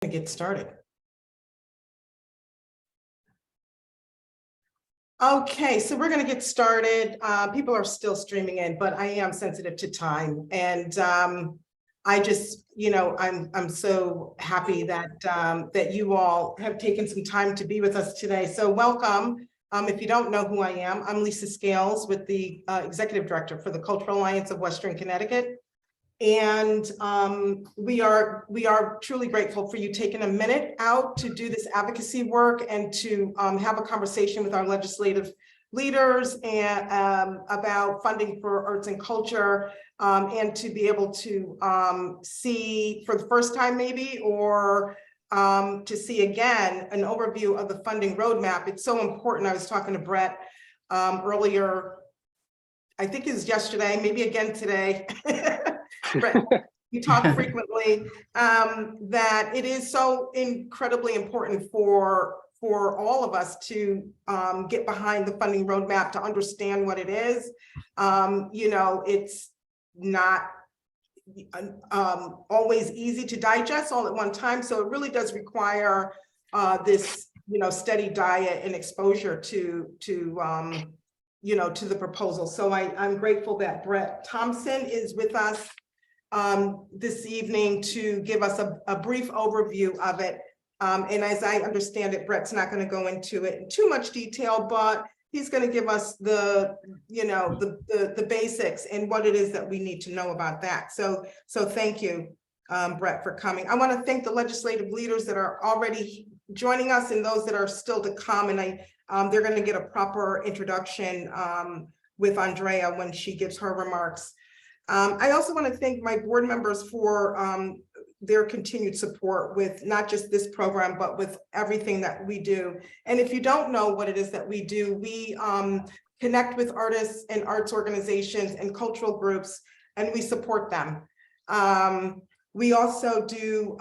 To get started. Okay, so we're going to get started. People are still streaming in, but I am sensitive to time, and I just, I'm so happy that that you all have taken some time to be with us today. So welcome. If you don't know who I am, I'm Lisa Scales, with the Executive Director for the Cultural Alliance of Western Connecticut. And we are truly grateful for you taking a minute out to do this advocacy work and to have a conversation with our legislative leaders and about funding for arts and culture, and to be able to see for the first time maybe, or to see again an overview of the funding roadmap. It's so important. I was talking to Brett earlier, I think it was yesterday, maybe again today. Brett, we talk frequently, that it is so incredibly important for all of us to get behind the funding roadmap, to understand what it is. It's not always easy to digest all at one time, so it really does require this steady diet and exposure to the proposal. So I'm grateful that Brett Thompson is with us this evening to give us a brief overview of it. And as I understand it, Brett's not going to go into it in too much detail, but he's going to give us the basics and what it is that we need to know about that. So thank you, Brett, for coming. I want to thank the legislative leaders that are already joining us and those that are still to come. And they're going to get a proper introduction with Andrea when she gives her remarks. I also want to thank my board members for their continued support with not just this program, but with everything that we do. And if you don't know what it is that we do, we connect with artists and arts organizations and cultural groups, and we support them. We also do,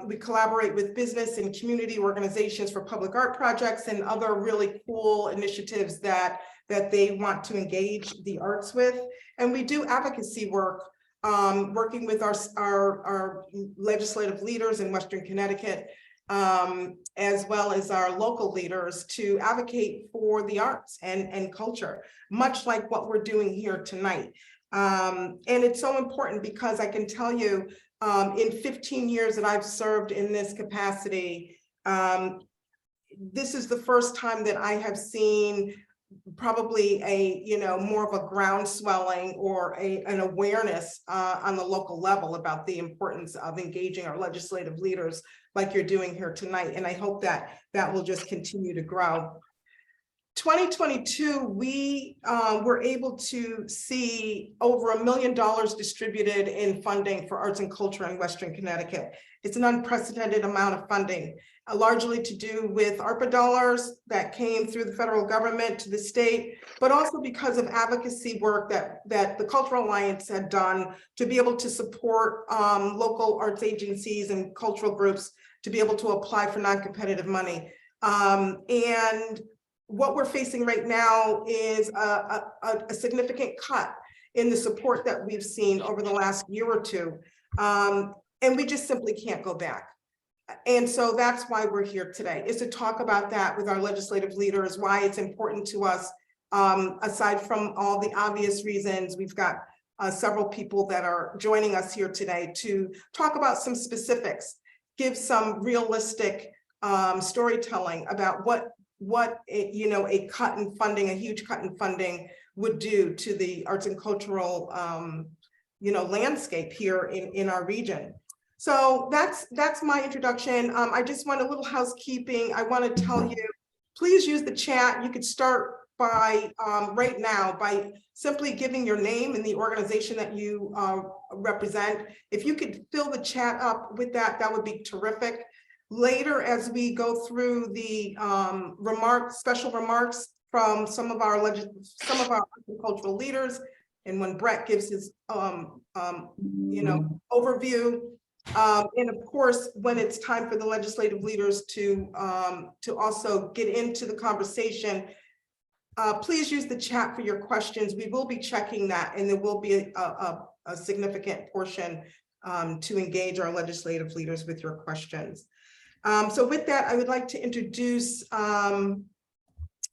we collaborate with business and community organizations for public art projects and other really cool initiatives that they want to engage the arts with. And we do advocacy work, working with our legislative leaders in Western Connecticut, as well as our local leaders, to advocate for the arts and culture, much like what we're doing here tonight. And it's so important because I can tell you, in 15 years that I've served in this capacity, this is the first time that I have seen probably more of a ground swelling or an awareness on the local level about the importance of engaging our legislative leaders like you're doing here tonight. And I hope that will just continue to grow. 2022, we were able to see over $1 million distributed in funding for arts and culture in Western Connecticut. It's an unprecedented amount of funding, largely to do with ARPA dollars that came through the federal government to the state, but also because of advocacy work that the Cultural Alliance had done to be able to support local arts agencies and cultural groups to be able to apply for non-competitive money. And what we're facing right now is a significant cut in the support that we've seen over the last year or two. And we just simply can't go back. And so that's why we're here today, is to talk about that with our legislative leaders, why it's important to us. Aside from all the obvious reasons, we've got several people that are joining us here today to talk about some specifics, give some realistic storytelling about what a cut in funding, a huge cut in funding would do to the arts and cultural landscape here in our region. So that's my introduction. I just want a little housekeeping. I want to tell you, please use the chat. You could start by right now by simply giving your name and the organization that you represent. If you could fill the chat up with that, that would be terrific. Later, as we go through the special remarks from some of our cultural leaders, and when Brett gives his overview, and of course, when it's time for the legislative leaders to also get into the conversation, please use the chat for your questions. We will be checking that, and there will be a significant portion to engage our legislative leaders with your questions. So with that, I would like to introduce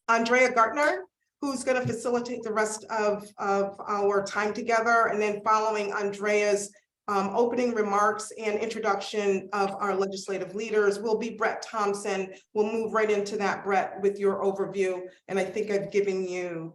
Andrea Gartner, who's going to facilitate the rest of our time together. And then following Andrea's opening remarks and introduction of our legislative leaders will be Brett Thompson. We'll move right into that, Brett, with your overview. And I think I've given you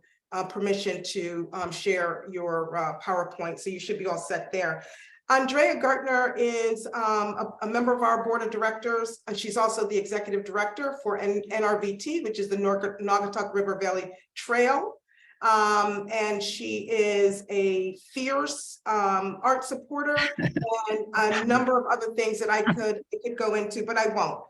permission to share your PowerPoint, so you should be all set there. Andrea Gartner is a member of our board of directors, and she's also the executive director for NRVT, which is the Naugatuck River Valley Trail. And she is a fierce art supporter and a number of other things that I could go into, but I won't.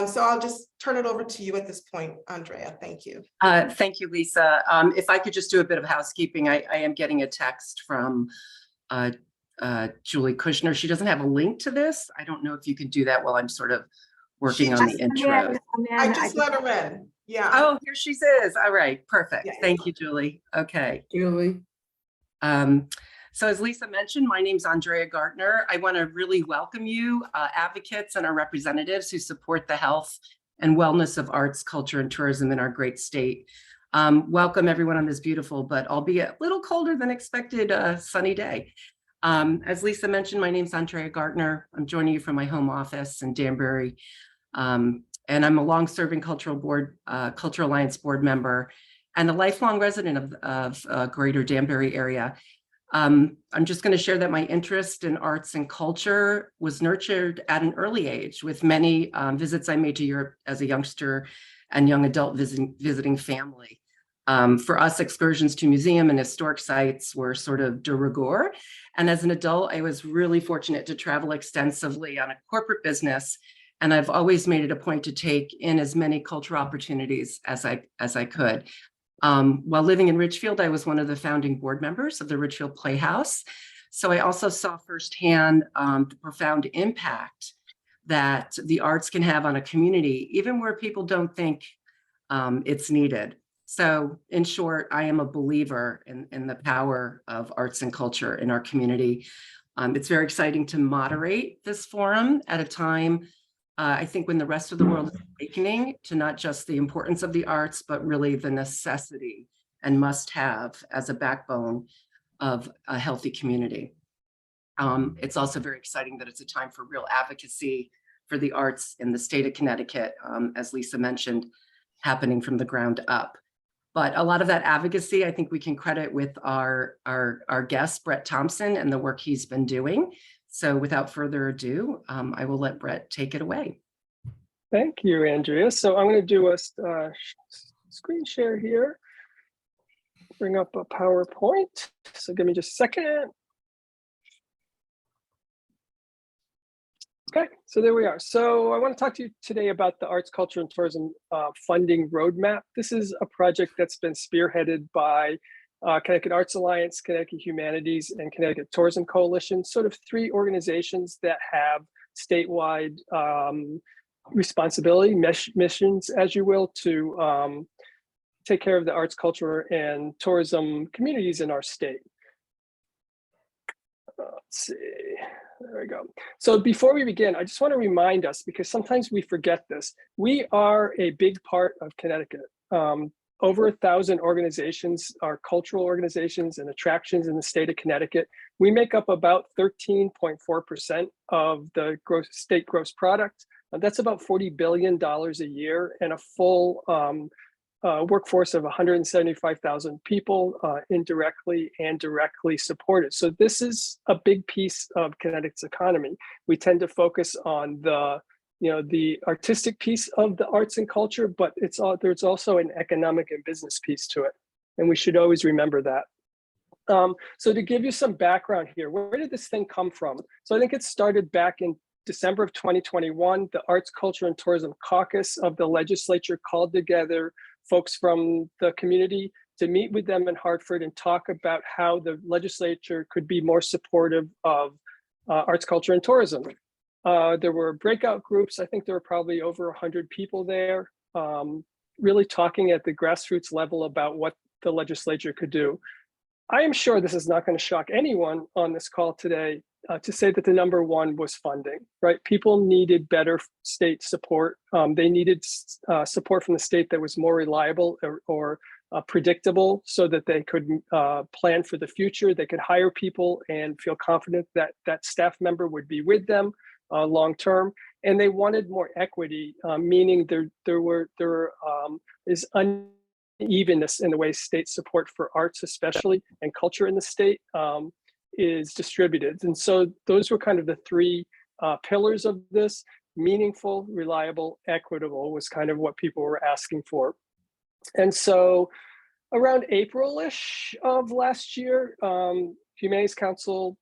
So I'll just turn it over to you at this point, Andrea. Thank you. Thank you, Lisa. If I could just do a bit of housekeeping, I am getting a text from Julie Kushner. She doesn't have a link to this. I don't know if you can do that while I'm sort of working on the intro. I just let her in. Yeah. Oh, here she is. All right, perfect. Yeah. Thank you, Julie. Okay. Julie. So as Lisa mentioned, my name's Andrea Gartner. I want to really welcome you, advocates and our representatives who support the health and wellness of arts, culture, and tourism in our great state. Welcome everyone on this beautiful, but albeit a little colder than expected, sunny day. As Lisa mentioned, my name's Andrea Gartner. I'm joining you from my home office in Danbury. And I'm a long-serving Cultural Alliance board member and a lifelong resident of Greater Danbury area. I'm just going to share that my interest in arts and culture was nurtured at an early age with many visits I made to Europe as a youngster and young adult visiting family. For us, excursions to museum and historic sites were sort of de rigueur. And as an adult, I was really fortunate to travel extensively on a corporate business. And I've always made it a point to take in as many cultural opportunities as I could. While living in Ridgefield, I was one of the founding board members of the Ridgefield Playhouse. So I also saw firsthand the profound impact that the arts can have on a community, even where people don't think it's needed. So in short, I am a believer in the power of arts and culture in our community. It's very exciting to moderate this forum at a time, I think, when the rest of the world is awakening to not just the importance of the arts, but really the necessity and must have as a backbone of a healthy community. It's also very exciting that it's a time for real advocacy for the arts in the state of Connecticut, as Lisa mentioned, happening from the ground up. But a lot of that advocacy, I think we can credit with our guest, Brett Thompson, and the work he's been doing. So without further ado, I will let Brett take it away. Thank you, Andrea. So I'm going to do a screen share here. Bring up a PowerPoint. So give me just a second. Okay, so there we are. So I want to talk to you today about the Arts, Culture, and Tourism funding roadmap. This is a project that's been spearheaded by Connecticut Arts Alliance, Connecticut Humanities, and Connecticut Tourism Coalition, sort of three organizations that have statewide responsibility, missions, as you will, to take care of the arts, culture, and tourism communities in our state. Let's see. There we go. So before we begin, I just want to remind us, because sometimes we forget this, we are a big part of Connecticut. Over 1,000 organizations are cultural organizations and attractions in the state of Connecticut. We make up about 13.4% of the state gross product. That's about $40 billion a year, and a full workforce of 175,000 people, indirectly and directly supported. So this is a big piece of Connecticut's economy. We tend to focus on the artistic piece of the arts and culture, but there's also an economic and business piece to it. And we should always remember that. So to give you some background here, where did this thing come from? So I think it started back in December of 2021. The Arts, Culture, and Tourism Caucus of the legislature called together folks from the community to meet with them in Hartford and talk about how the legislature could be more supportive of arts, culture, and tourism. There were breakout groups. I think there were probably over 100 people there, really talking at the grassroots level about what the legislature could do. I am sure this is not going to shock anyone on this call today. to say that the number one was funding, right? People needed better state support. They needed support from the state that was more reliable or predictable, so that they could plan for the future. They could hire people and feel confident that that staff member would be with them long term. And they wanted more equity, meaning there is unevenness in the way state support for arts, especially, and culture in the state is distributed. And so those were kind of the three pillars of this. Meaningful, reliable, equitable was kind of what people were asking for. And so around April-ish of last year, Humanities Council,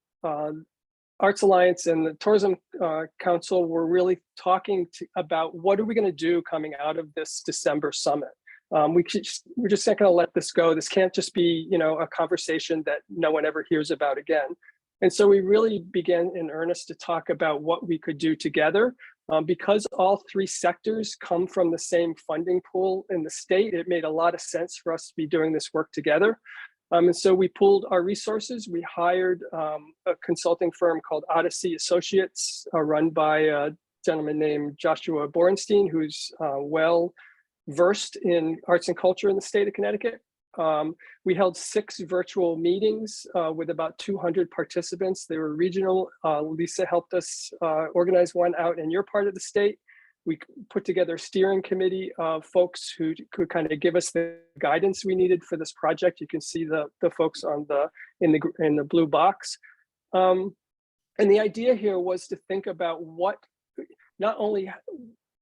Arts Alliance, and the Tourism Council were really talking about what are we going to do coming out of this December summit. We're just not going to let this go. This can't just be, a conversation that no one ever hears about again. And so we really began in earnest to talk about what we could do together. Because all three sectors come from the same funding pool in the state, it made a lot of sense for us to be doing this work together. And so we pooled our resources. We hired a consulting firm called Odyssey Associates, run by a gentleman named Joshua Borenstein, who's well versed in arts and culture in the state of Connecticut. We held 6 virtual meetings with about 200 participants. They were regional. Lisa helped us organize one out in your part of the state. We put together a steering committee of folks who could kind of give us the guidance we needed for this project. You can see the folks in the blue box. And the idea here was to think about what, not only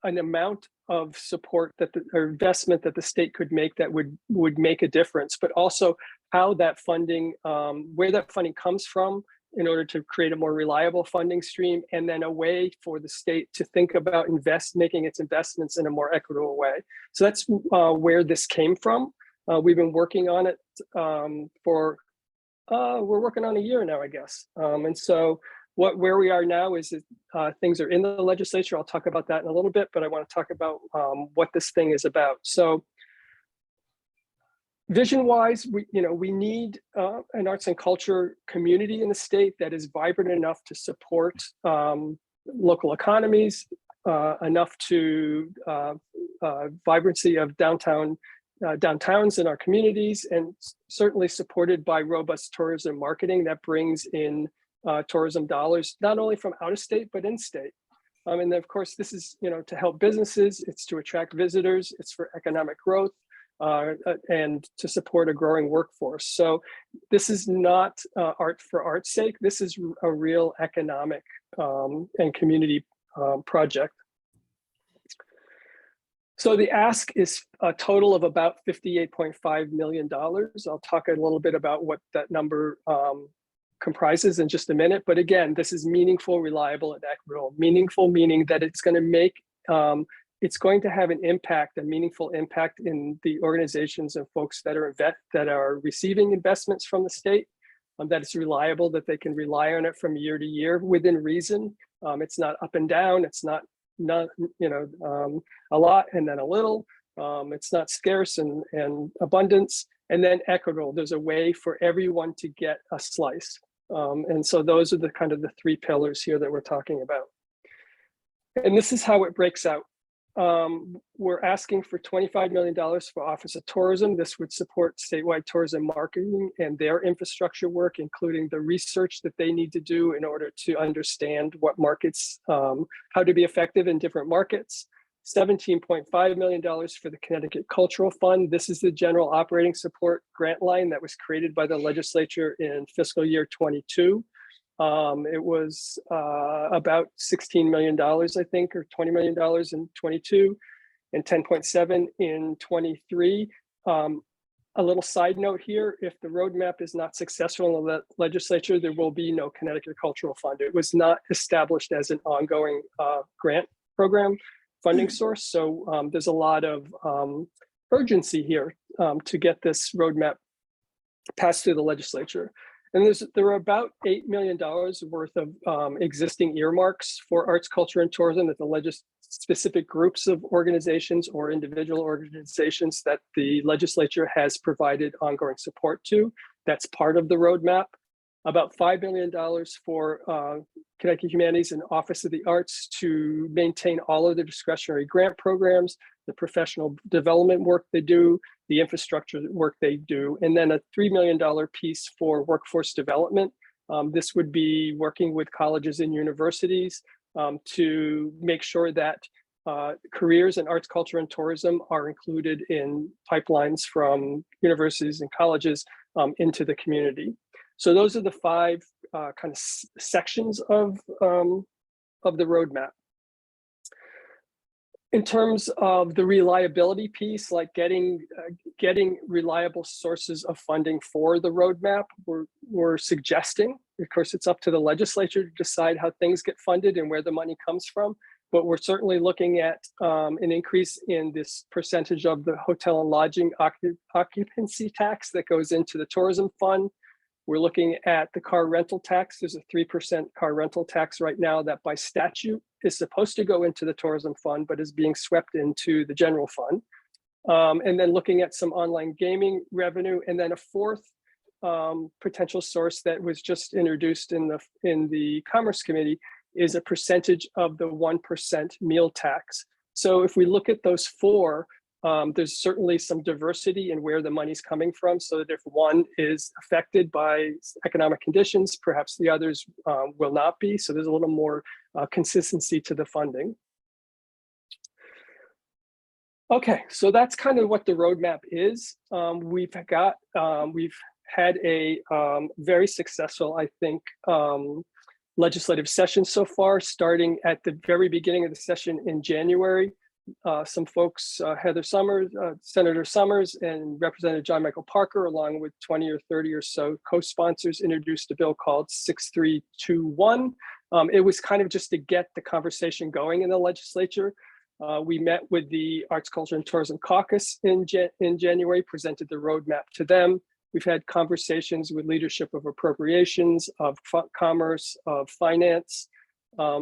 an amount of support or investment that the state could make that would make a difference, but also how that funding, where that funding comes from in order to create a more reliable funding stream, and then a way for the state to think about making its investments in a more equitable way. So that's where this came from. We've been working on it we're working on a year now, I guess. And so where we are now is that things are in the legislature. I'll talk about that in a little bit, but I want to talk about what this thing is about. So vision-wise, we need an arts and culture community in the state that is vibrant enough to support local economies, enough to vibrancy of downtowns in our communities, and certainly supported by robust tourism marketing that brings in tourism dollars, not only from out of state, but in state. And then of course, this is, to help businesses, it's to attract visitors, it's for economic growth, and to support a growing workforce. So this is not art for art's sake. This is a real economic and community project. So the ask is a total of about $58.5 million. I'll talk a little bit about what that number comprises in just a minute. But again, this is meaningful, reliable, and equitable. Meaningful meaning that it's going to make, it's going to have an impact, a meaningful impact in the organizations and folks that are receiving investments from the state, that it's reliable, that they can rely on it from year to year within reason. It's not up and down. It's not a lot and then a little. It's not scarce and abundance. And then equitable. There's a way for everyone to get a slice. And so those are the kind of the 3 pillars here that we're talking about. And this is how it breaks out. We're asking for $25 million for Office of Tourism. This would support statewide tourism marketing and their infrastructure work, including the research that they need to do in order to understand what markets, how to be effective in different markets. $17.5 million for the Connecticut Cultural Fund. This is the general operating support grant line that was created by the legislature in fiscal year 22. It was about $16 million, I think, or $20 million in 22 and 10.7 in 23. A little side note here, if the roadmap is not successful in the legislature, there will be no Connecticut Cultural Fund. It was not established as an ongoing grant program funding source. So there's a lot of urgency here to get this roadmap passed through the legislature. And there are about $8 million worth of existing earmarks for arts, culture, and tourism that the specific groups of organizations or individual organizations that the legislature has provided ongoing support to. That's part of the roadmap. about $5 million for Connecticut Humanities and Office of the Arts to maintain all of the discretionary grant programs, the professional development work they do, the infrastructure work they do, and then a $3 million piece for workforce development. This would be working with colleges and universities to make sure that careers in arts, culture, and tourism are included in pipelines from universities and colleges into the community. So those are the 5 kind of sections of the roadmap. In terms of the reliability piece, like getting reliable sources of funding for the roadmap, we're suggesting, of course, it's up to the legislature to decide how things get funded and where the money comes from. But we're certainly looking at an increase in this percentage of the hotel and lodging occupancy tax that goes into the tourism fund. We're looking at the car rental tax. There's a 3% car rental tax right now that by statute is supposed to go into the tourism fund, but is being swept into the general fund. And then looking at some online gaming revenue, and then a 4th potential source that was just introduced in the Commerce Committee is a percentage of the 1% meal tax. So if we look at those 4, there's certainly some diversity in where the money's coming from, so that if one is affected by economic conditions, perhaps the others will not be. So there's a little more consistency to the funding. Okay, so that's kind of what the roadmap is. We've had a very successful, I think, legislative session so far, starting at the very beginning of the session in January. Some folks, Heather Summers, Senator Summers, and Representative John Michael Parker, along with 20 or 30 or so co-sponsors, introduced a bill called 6321. It was kind of just to get the conversation going in the legislature. We met with the Arts, Culture, and Tourism Caucus in January, presented the roadmap to them. We've had conversations with leadership of appropriations, of commerce, of finance.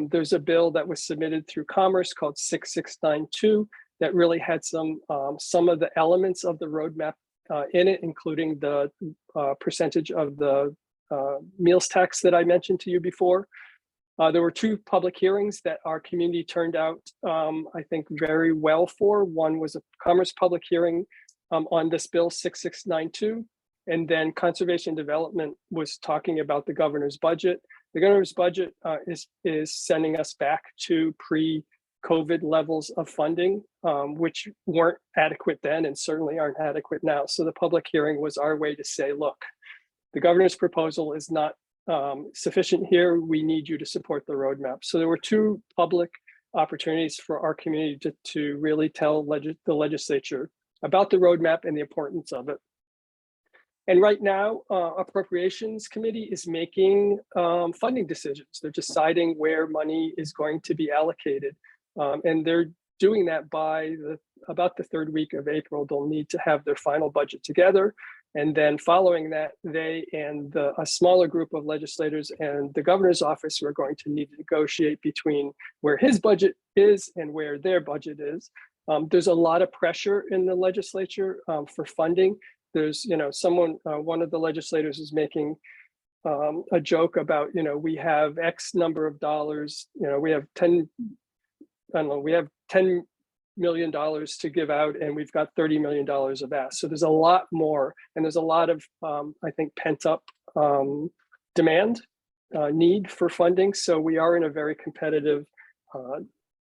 There's a bill that was submitted through Commerce called 6692 that really had some of the elements of the roadmap in it, including the percentage of the meals tax that I mentioned to you before. There were 2 public hearings that our community turned out, I think, very well for. One was a Commerce public hearing on this bill 6692. And then Conservation Development was talking about the governor's budget. The governor's budget is sending us back to pre-COVID levels of funding, which weren't adequate then and certainly aren't adequate now. So the public hearing was our way to say, look, the governor's proposal is not sufficient here. We need you to support the roadmap. So there were 2 public opportunities for our community to really tell the legislature about the roadmap and the importance of it. And right now, Appropriations Committee is making funding decisions. They're deciding where money is going to be allocated. And they're doing that by about the 3rd week of April. They'll need to have their final budget together. And then following that, they and a smaller group of legislators and the governor's office are going to need to negotiate between where his budget is and where their budget is. There's a lot of pressure in the legislature for funding. There's, one of the legislators is making a joke about, we have X number of dollars, we have $10 million to give out and we've got $30 million of ask. So there's a lot more, and there's a lot of, I think, pent up demand, need for funding. So we are in a very competitive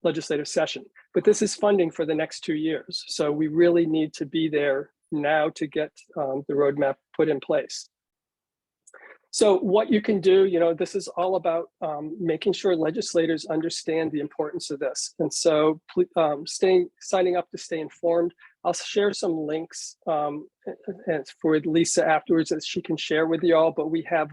legislative session, but this is funding for the next 2 years. So we really need to be there now to get the roadmap put in place. So what you can do, this is all about making sure legislators understand the importance of this. And so signing up to stay informed. I'll share some links for Lisa afterwards that she can share with you all, but we have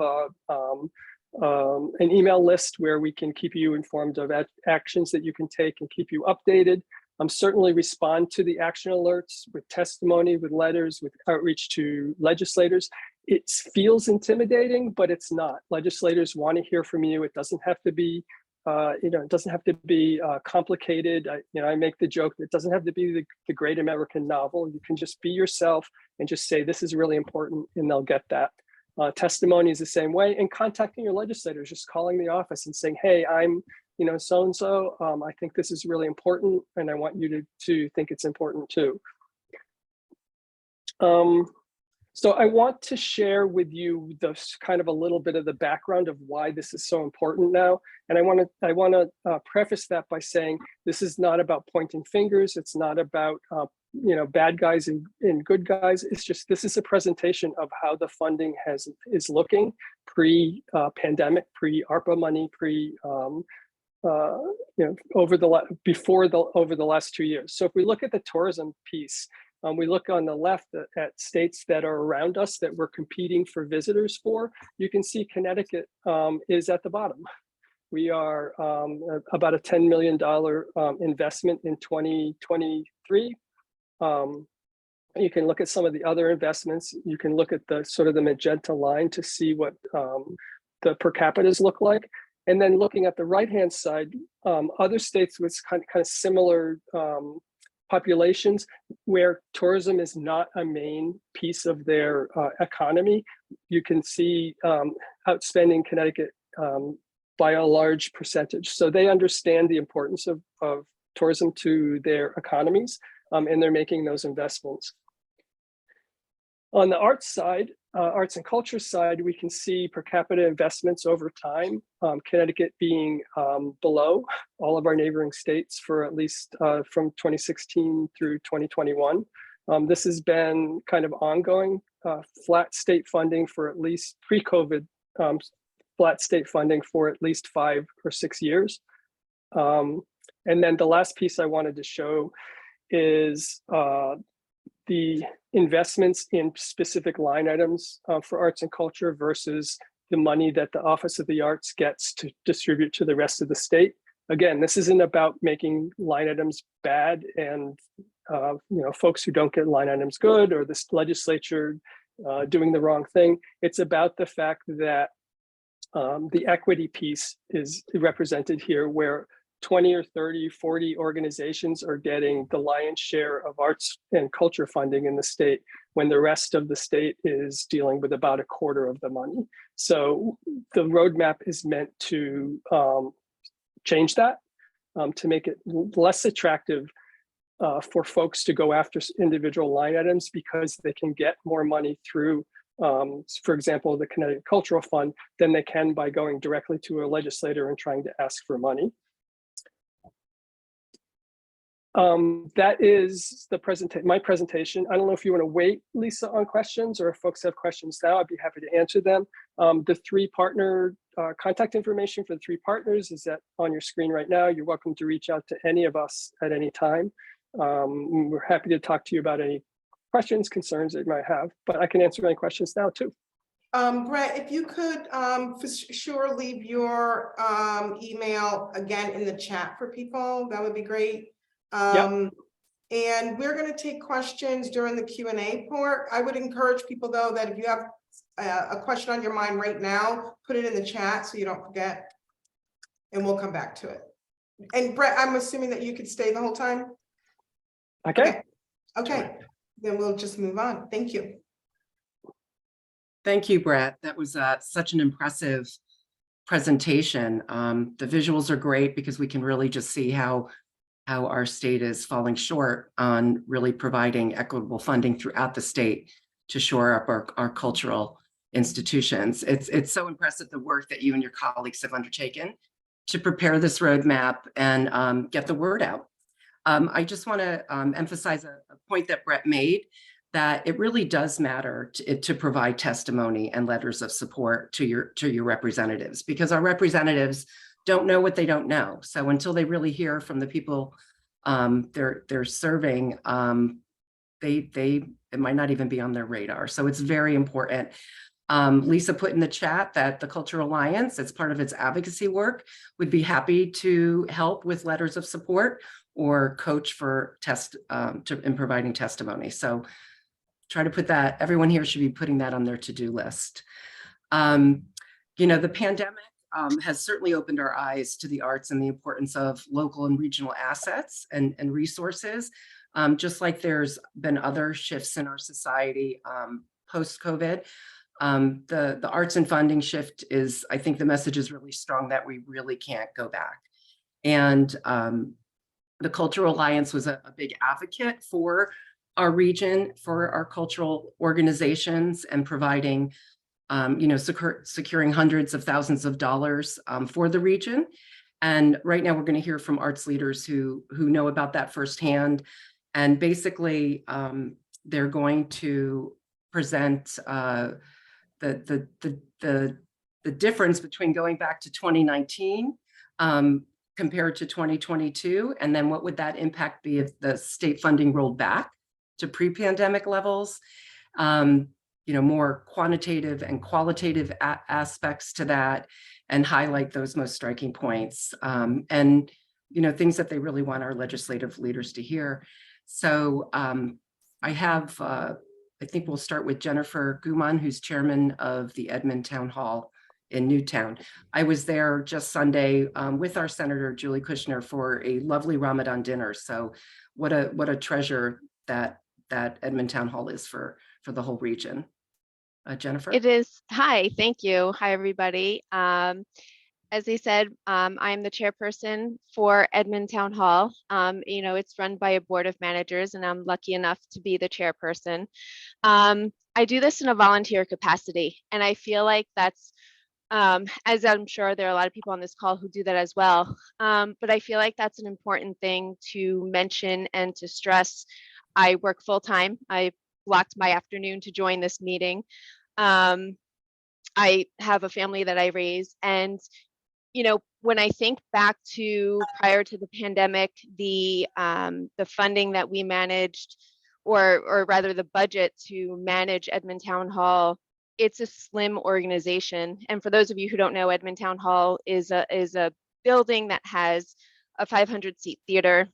an email list where we can keep you informed of actions that you can take and keep you updated. Certainly respond to the action alerts with testimony, with letters, with outreach to legislators. It feels intimidating, but it's not. Legislators want to hear from you. It doesn't have to be, it doesn't have to be complicated. I make the joke that it doesn't have to be the great American novel. You can just be yourself and just say, this is really important, and they'll get that. Testimony is the same way, and contacting your legislators, just calling the office and saying, hey, I'm so-and-so, I think this is really important, and I want you to think it's important too. So I want to share with you this kind of a little bit of the background of why this is so important now. And I want to preface that by saying this is not about pointing fingers. It's not about bad guys and good guys. It's just, this is a presentation of how the funding is looking pre-pandemic, pre-ARPA money, over the last 2 years. So if we look at the tourism piece, we look on the left at states that are around us that we're competing for visitors for. You can see Connecticut is at the bottom. We are about a $10 million investment in 2023. You can look at some of the other investments. You can look at the sort of the magenta line to see what the per capitas look like. And then looking at the right-hand side, other states with kind of similar populations where tourism is not a main piece of their economy, you can see outspending Connecticut by a large percentage. So they understand the importance of tourism to their economies, and they're making those investments. On the arts side, arts and culture side, we can see per capita investments over time, Connecticut being below all of our neighboring states for at least from 2016 through 2021. This has been kind of ongoing, flat state funding for at least pre-COVID, flat state funding for at least 5 or 6 years. And then the last piece I wanted to show is the investments in specific line items for arts and culture versus the money that the Office of the Arts gets to distribute to the rest of the state. Again, this isn't about making line items bad and folks who don't get line items good, or this legislature doing the wrong thing. It's about the fact that the equity piece is represented here, where 20 or 30, 40 organizations are getting the lion's share of arts and culture funding in the state, when the rest of the state is dealing with about a quarter of the money. So the roadmap is meant to change that, to make it less attractive for folks to go after individual line items, because they can get more money through, for example, the Connecticut Cultural Fund, than they can by going directly to a legislator and trying to ask for money. That is my presentation. I don't know if you want to wait, Lisa, on questions, or if folks have questions now, I'd be happy to answer them. The 3 partner contact information for the 3 partners is on your screen right now. You're welcome to reach out to any of us at any time. We're happy to talk to you about any questions, concerns that you might have, but I can answer any questions now too. Brett, if you could for sure leave your email again in the chat for people, that would be great. Yep. And we're going to take questions during the Q&A part. I would encourage people, though, that if you have a question on your mind right now, put it in the chat so you don't forget, and we'll come back to it. And Brett, I'm assuming that you could stay the whole time? Okay. Okay. Then we'll just move on. Thank you. Thank you, Brett. That was such an impressive presentation. The visuals are great because we can really just see how our state is falling short on really providing equitable funding throughout the state to shore up our cultural institutions. It's so impressive, the work that you and your colleagues have undertaken to prepare this roadmap and get the word out. I just want to emphasize a point that Brett made, that it really does matter to provide testimony and letters of support to your representatives, because our representatives don't know what they don't know. So until they really hear from the people they're serving, it might not even be on their radar. So it's very important. Lisa put in the chat that the Cultural Alliance, as part of its advocacy work, would be happy to help with letters of support or coach for in providing testimony. So try to put that, everyone here should be putting that on their to-do list. The pandemic has certainly opened our eyes to the arts and the importance of local and regional assets and resources, just like there's been other shifts in our society post-COVID. The arts and funding shift is, I think the message is really strong that we really can't go back. And the Cultural Alliance was a big advocate for our region, for our cultural organizations, and providing, securing hundreds of thousands of dollars for the region. And right now we're going to hear from arts leaders who know about that firsthand. And basically, they're going to present the difference between going back to 2019 compared to 2022, and then what would that impact be if the state funding rolled back to pre-pandemic levels? More quantitative and qualitative aspects to that, and highlight those most striking points, and things that they really want our legislative leaders to hear. So I think we'll start with Jennifer Guman, who's chairman of the Edmond Town Hall in Newtown. I was there just Sunday with our Senator Julie Kushner for a lovely Ramadan dinner. So what a treasure that Edmond Town Hall is for the whole region. Jennifer? It is. Hi, thank you. Hi, everybody. As they said, I'm the chairperson for Edmond Town Hall. It's run by a board of managers, and I'm lucky enough to be the chairperson. I do this in a volunteer capacity, and I feel like that's, as I'm sure there are a lot of people on this call who do that as well. But I feel like that's an important thing to mention and to stress. I work full time. I blocked my afternoon to join this meeting. I have a family that I raise, and when I think back to prior to the pandemic, the funding that we managed, or rather the budget to manage Edmond Town Hall, it's a slim organization. And for those of you who don't know, Edmond Town Hall is a building that has a 500-seat theater.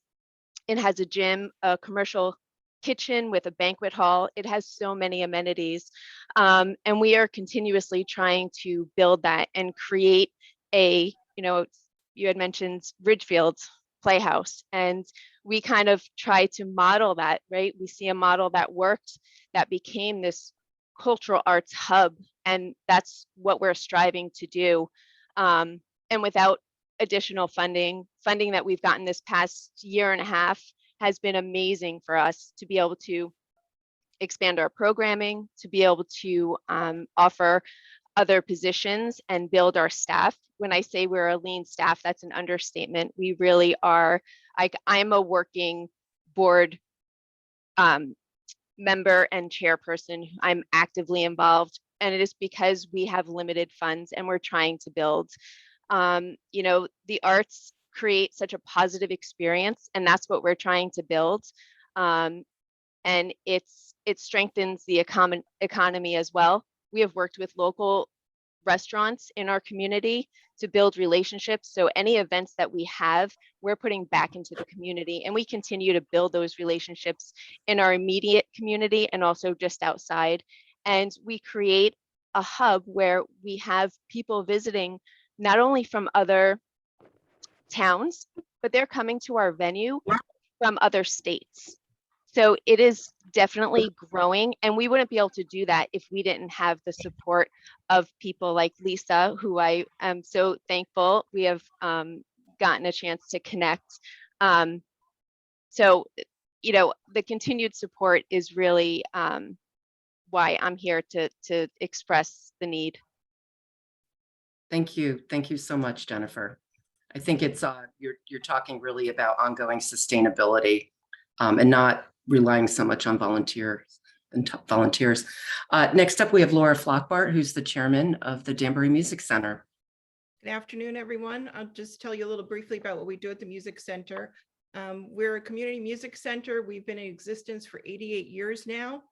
It has a gym, a commercial kitchen with a banquet hall. It has so many amenities. And we are continuously trying to build that and create a, you had mentioned Ridgefield's Playhouse, and we kind of try to model that, right? We see a model that worked, that became this cultural arts hub, and that's what we're striving to do. And without additional funding that we've gotten this past year and a half has been amazing for us to be able to expand our programming, to be able to offer other positions and build our staff. When I say we're a lean staff, that's an understatement. We really are. I'm a working board member and chairperson. I'm actively involved, and it is because we have limited funds and we're trying to build. The arts create such a positive experience, and that's what we're trying to build. And it strengthens the economy as well. We have worked with local restaurants in our community to build relationships. So any events that we have, we're putting back into the community, and we continue to build those relationships in our immediate community and also just outside. And we create a hub where we have people visiting not only from other towns, but they're coming to our venue from other states. So it is definitely growing, and we wouldn't be able to do that if we didn't have the support of people like Lisa, who I am so thankful we have gotten a chance to connect. So, the continued support is really why I'm here to express the need. Thank you. Thank you so much, Jennifer. I think it's you're talking really about ongoing sustainability and not relying so much on volunteers. Next up, we have Laura Flockbart, who's the chairman of the Danbury Music Center. Good afternoon, everyone. I'll just tell you a little briefly about what we do at the Music Center. We're a community music center. We've been in existence for 88 years now.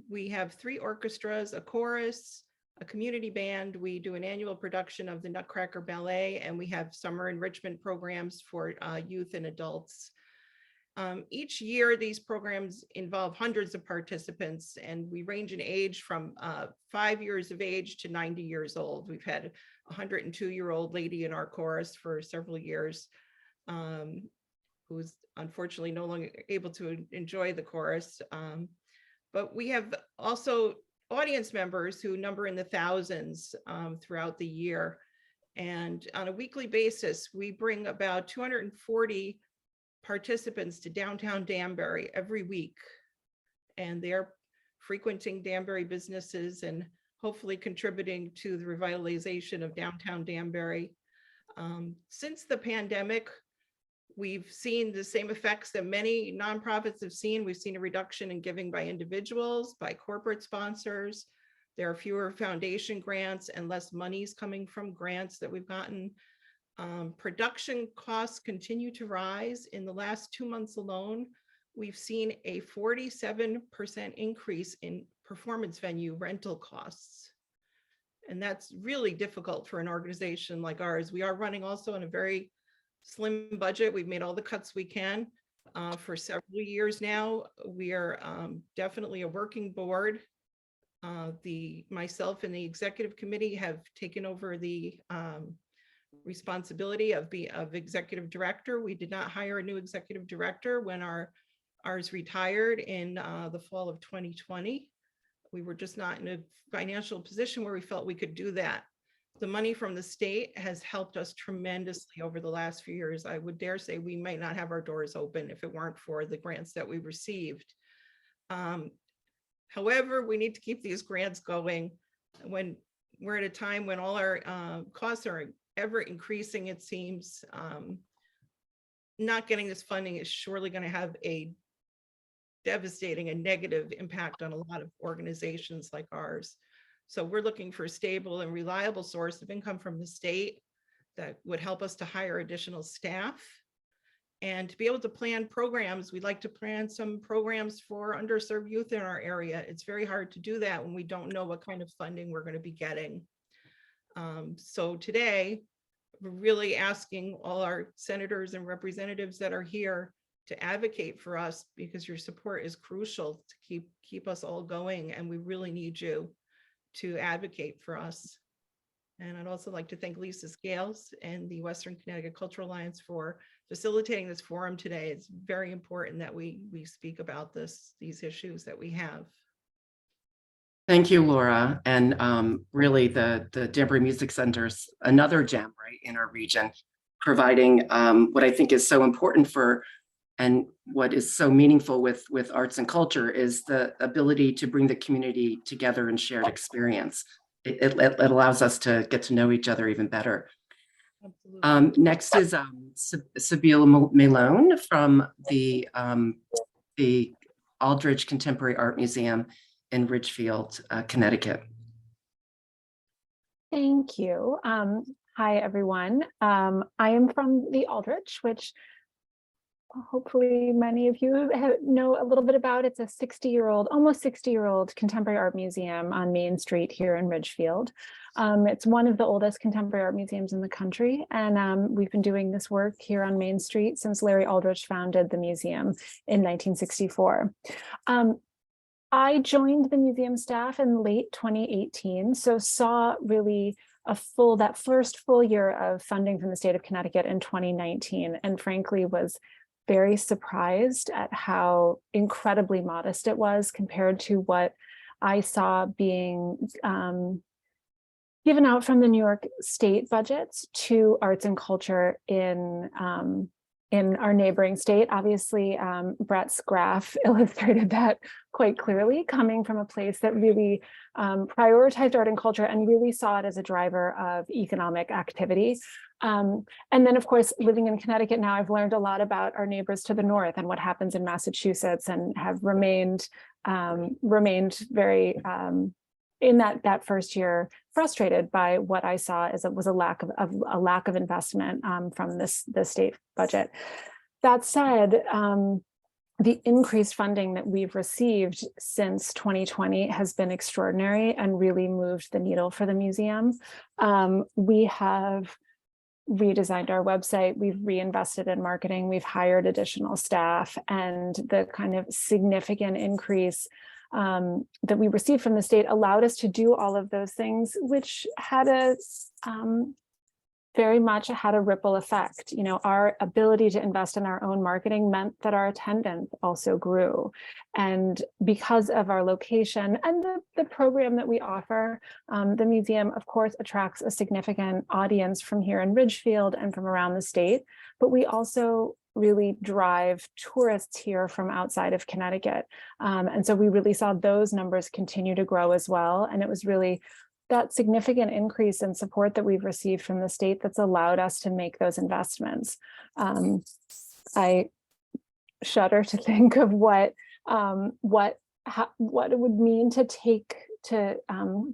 We have 3 orchestras, a chorus, a community band. We do an annual production of the Nutcracker Ballet, and we have summer enrichment programs for youth and adults. Each year, these programs involve hundreds of participants, and we range in age from 5 years of age to 90 years old. We've had a 102-year-old lady in our chorus for several years, who's unfortunately no longer able to enjoy the chorus. But we have also audience members who number in the thousands throughout the year. And on a weekly basis, we bring about 240 participants to downtown Danbury every week. And they're frequenting Danbury businesses and hopefully contributing to the revitalization of downtown Danbury. Since the pandemic, we've seen the same effects that many nonprofits have seen. We've seen a reduction in giving by individuals, by corporate sponsors. There are fewer foundation grants and less monies coming from grants that we've gotten. Production costs continue to rise. In the last 2 months alone, we've seen a 47% increase in performance venue rental costs. And that's really difficult for an organization like ours. We are running also on a very slim budget. We've made all the cuts we can for several years now. We are definitely a working board. Myself and the executive committee have taken over the responsibility of executive director. We did not hire a new executive director when ours retired in the fall of 2020. We were just not in a financial position where we felt we could do that. The money from the state has helped us tremendously over the last few years. I would dare say we might not have our doors open if it weren't for the grants that we received. However, we need to keep these grants going. When we're at a time when all our costs are ever increasing, it seems, not getting this funding is surely going to have a devastating and negative impact on a lot of organizations like ours. So we're looking for a stable and reliable source of income from the state that would help us to hire additional staff and to be able to plan programs. We'd like to plan some programs for underserved youth in our area. It's very hard to do that when we don't know what kind of funding we're going to be getting. So today, we're really asking all our senators and representatives that are here to advocate for us, because your support is crucial to keep us all going, and we really need you to advocate for us. And I'd also like to thank Lisa Scales and the Western Connecticut Cultural Alliance for facilitating this forum today. It's very important that we speak about these issues that we have. Thank you, Laura. And really the Danbury Music Center's another gem right in our region, providing what I think is so important for, and what is so meaningful with arts and culture, is the ability to bring the community together in shared experience. It allows us to get to know each other even better. Next is Sabila Malone from the Aldridge Contemporary Art Museum in Ridgefield, Connecticut. Thank you. Hi, everyone. I am from the Aldridge, which hopefully many of you know a little bit about. It's a 60-year-old, almost 60-year-old contemporary art museum on Main Street here in Ridgefield. It's one of the oldest contemporary art museums in the country, and we've been doing this work here on Main Street since Larry Aldridge founded the museum in 1964. I joined the museum staff in late 2018, so saw really that first full year of funding from the state of Connecticut in 2019, and frankly was very surprised at how incredibly modest it was compared to what I saw being given out from the New York state budgets to arts and culture in our neighboring state. Obviously, Brett's graph illustrated that quite clearly, coming from a place that really prioritized art and culture and really saw it as a driver of economic activity. And then, of course, living in Connecticut now, I've learned a lot about our neighbors to the north and what happens in Massachusetts, and have remained very in that first year frustrated by what I saw as was a lack of investment from the state budget. That said, the increased funding that we've received since 2020 has been extraordinary and really moved the needle for the museum. We have redesigned our website, we've reinvested in marketing, we've hired additional staff, and the kind of significant increase that we received from the state allowed us to do all of those things, which had a very much had a ripple effect. You know, our ability to invest in our own marketing meant that our attendance also grew. And because of our location and the program that we offer, the museum, of course, attracts a significant audience from here in Ridgefield and from around the state, but we also really drive tourists here from outside of Connecticut. And so we really saw those numbers continue to grow as well. And it was really that significant increase in support that we've received from the state that's allowed us to make those investments. I shudder to think of what it would mean to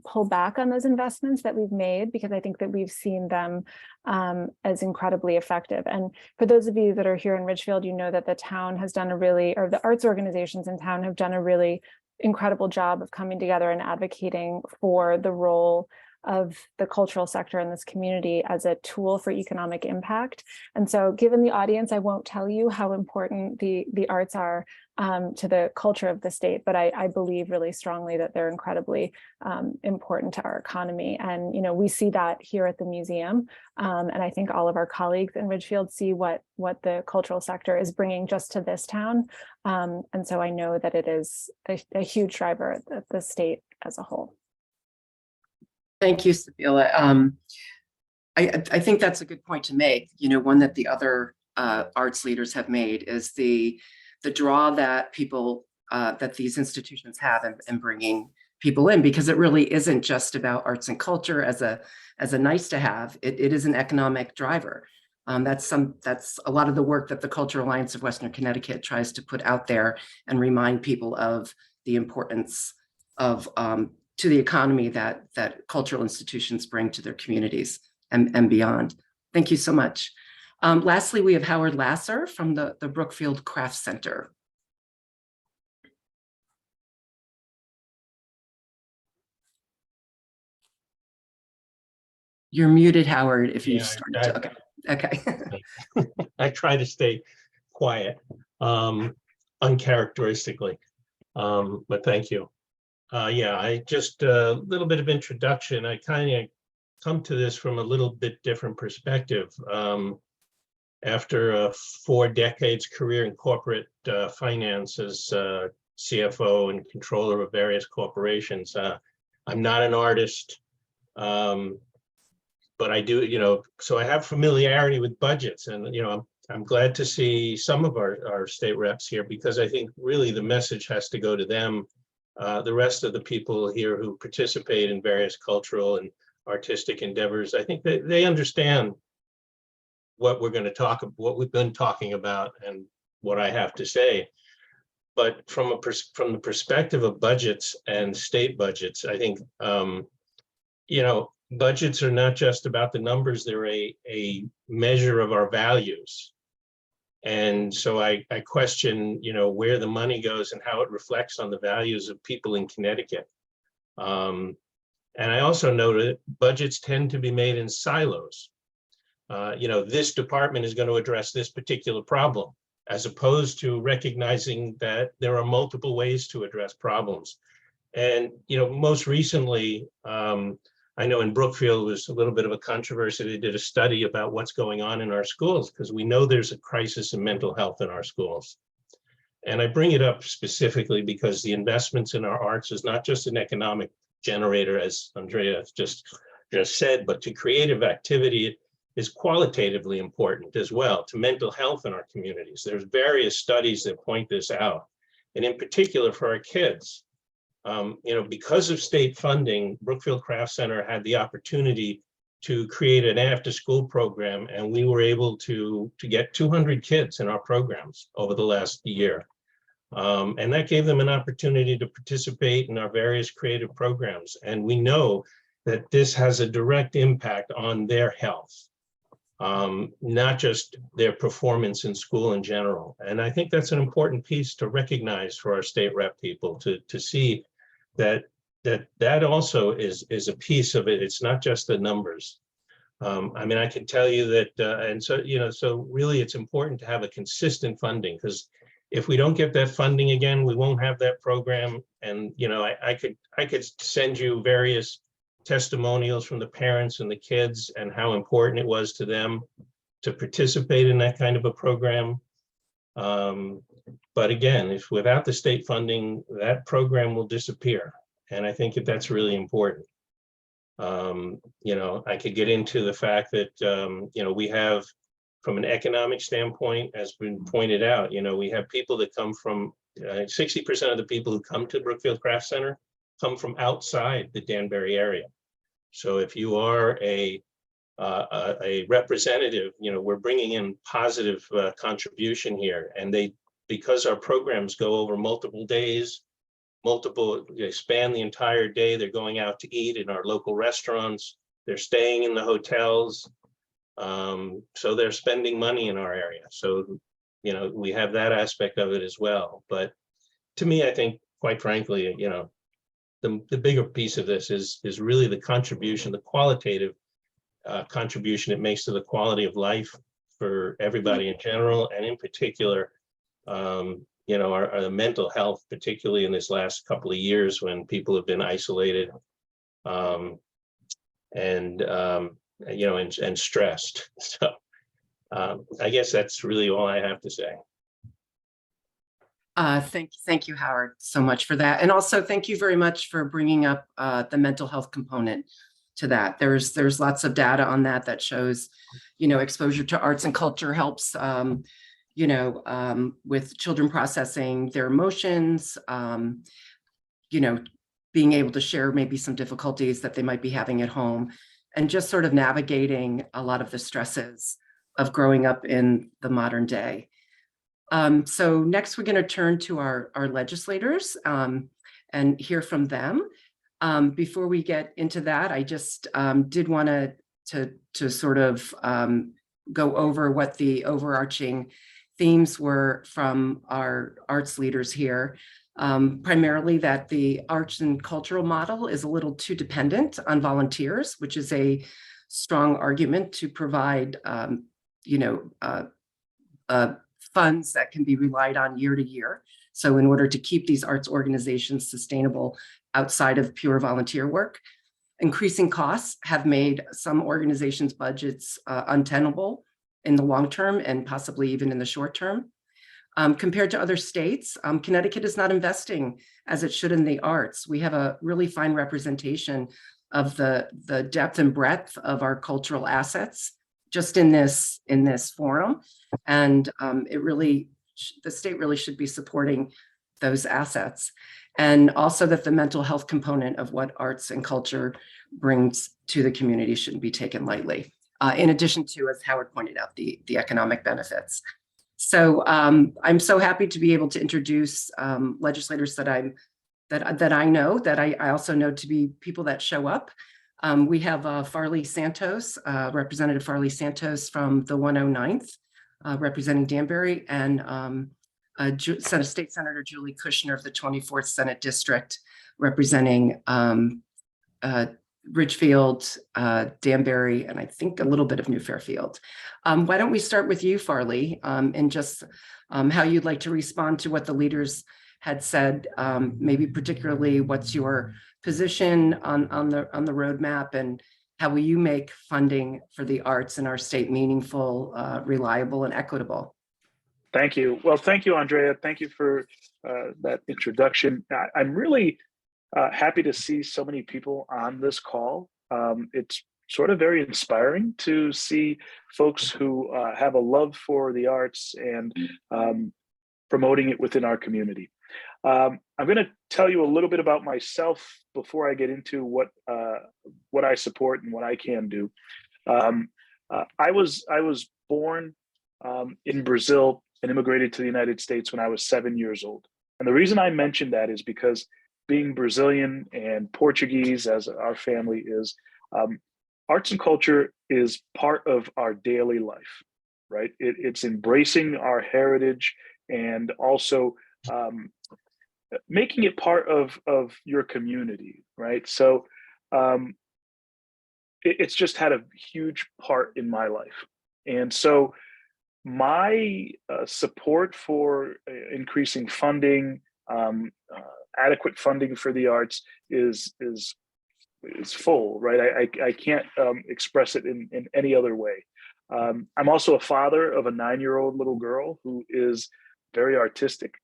pull back on those investments that we've made, because I think that we've seen them as incredibly effective. And for those of you that are here in Ridgefield, you know that the town has done or the arts organizations in town have done a really incredible job of coming together and advocating for the role of the cultural sector in this community as a tool for economic impact. And so given the audience, I won't tell you how important the arts are to the culture of the state, but I believe really strongly that they're incredibly important to our economy. And, you know, we see that here at the museum. And I think all of our colleagues in Ridgefield see what the cultural sector is bringing just to this town. And so I know that it is a huge driver at the state as a whole. Thank you, Sabila. I think that's a good point to make. You know, one that the other arts leaders have made is the draw that people that these institutions have in bringing people in, because it really isn't just about arts and culture as a nice to have. It is an economic driver. That's a lot of the work that the Cultural Alliance of Western Connecticut tries to put out there and remind people of the importance of to the economy that cultural institutions bring to their communities and beyond. Thank you so much. Lastly, we have Howard Lasser from the Brookfield Crafts Center. You're muted, Howard, if you start to, okay. I try to stay quiet, uncharacteristically, but thank you. Yeah, I just a little bit of introduction. I kind of come to this from a little bit different perspective. After a 4 decades career in corporate finance as CFO and controller of various corporations, I'm not an artist, but I do, you know, so I have familiarity with budgets, and, you know, I'm glad to see some of our state reps here, because I think really the message has to go to them. The rest of the people here who participate in various cultural and artistic endeavors, I think that they understand what we're going to talk about, what we've been talking about, and what I have to say. But from the perspective of budgets and state budgets, I think, you know, budgets are not just about the numbers, they're a measure of our values. And so I question, you know, where the money goes and how it reflects on the values of people in Connecticut. And I also know that budgets tend to be made in silos. You know, this department is going to address this particular problem, as opposed to recognizing that there are multiple ways to address problems. And, you know, most recently, I know in Brookfield was a little bit of a controversy. They did a study about what's going on in our schools, because we know there's a crisis in mental health in our schools. And I bring it up specifically because the investments in our arts is not just an economic generator, as Andrea just said, but to creative activity is qualitatively important as well to mental health in our communities. There's various studies that point this out. And in particular for our kids, you know, because of state funding, Brookfield Crafts Center had the opportunity to create an after-school program, and we were able to get 200 kids in our programs over the last year. And that gave them an opportunity to participate in our various creative programs. And we know that this has a direct impact on their health, not just their performance in school in general. And I think that's an important piece to recognize for our state rep people, to see that also is a piece of it. It's not just the numbers. I mean, I can tell you that, and so, you know, so really it's important to have a consistent funding, because if we don't get that funding again, we won't have that program. And, you know, I could send you various testimonials from the parents and the kids and how important it was to them to participate in that kind of a program. But again, if without the state funding, that program will disappear. And I think that that's really important. You know, I could get into the fact that, you know, we have, from an economic standpoint, as been pointed out, you know, we have people that come from 60% of the people who come to Brookfield Craft Center come from outside the Danbury area. So if you are a representative, you know, we're bringing in positive contribution here, and because our programs go over multiple days, they span the entire day. They're going out to eat in our local restaurants. They're staying in the hotels. So they're spending money in our area. So, you know, we have that aspect of it as well. But to me, I think, quite frankly, you know, the bigger piece of this is really the contribution, the qualitative contribution it makes to the quality of life for everybody in general, and in particular, you know, our mental health, particularly in this last couple of years when people have been isolated, you know, and stressed. So I guess that's really all I have to say. Thank you, Howard, so much for that. And also thank you very much for bringing up the mental health component to that. There's lots of data on that shows, you know, exposure to arts and culture helps, you know, with children processing their emotions, you know, being able to share maybe some difficulties that they might be having at home, and just sort of navigating a lot of the stresses of growing up in the modern day. So next we're going to turn to our legislators and hear from them. Before we get into that, I just did want to sort of go over what the overarching themes were from our arts leaders here. Primarily that the arts and cultural model is a little too dependent on volunteers, which is a strong argument to provide, you know, funds that can be relied on year to year. So in order to keep these arts organizations sustainable outside of pure volunteer work, increasing costs have made some organizations' budgets untenable in the long term and possibly even in the short term. Compared to other states, Connecticut is not investing as it should in the arts. We have a really fine representation of the depth and breadth of our cultural assets just in this forum. And the state really should be supporting those assets. And also that the mental health component of what arts and culture brings to the community shouldn't be taken lightly. In addition to, as Howard pointed out, the economic benefits. So I'm so happy to be able to introduce legislators that I know, that I also know to be people that show up. We have Farley Santos, Representative Farley Santos from the 109th, representing Danbury, and State Senator Julie Kushner of the 24th Senate District, representing Ridgefield, Danbury, and I think a little bit of New Fairfield. Why don't we start with you, Farley, and just how you'd like to respond to what the leaders had said, maybe particularly what's your position on the roadmap, and how will you make funding for the arts in our state meaningful, reliable, and equitable? Thank you. Well, thank you, Andrea. Thank you for that introduction. I'm really happy to see so many people on this call. It's sort of very inspiring to see folks who have a love for the arts and promoting it within our community. I'm going to tell you a little bit about myself before I get into what I support and what I can do. I was born in Brazil and immigrated to the United States when I was 7 years old. And the reason I mention that is because being Brazilian and Portuguese, as our family is, arts and culture is part of our daily life, right? It's embracing our heritage and also making it part of your community, right? So it's just had a huge part in my life. And so my support for increasing funding, adequate funding for the arts is is full, right? I can't express it in any other way. I'm also a father of a 9-year-old little girl who is very artistic.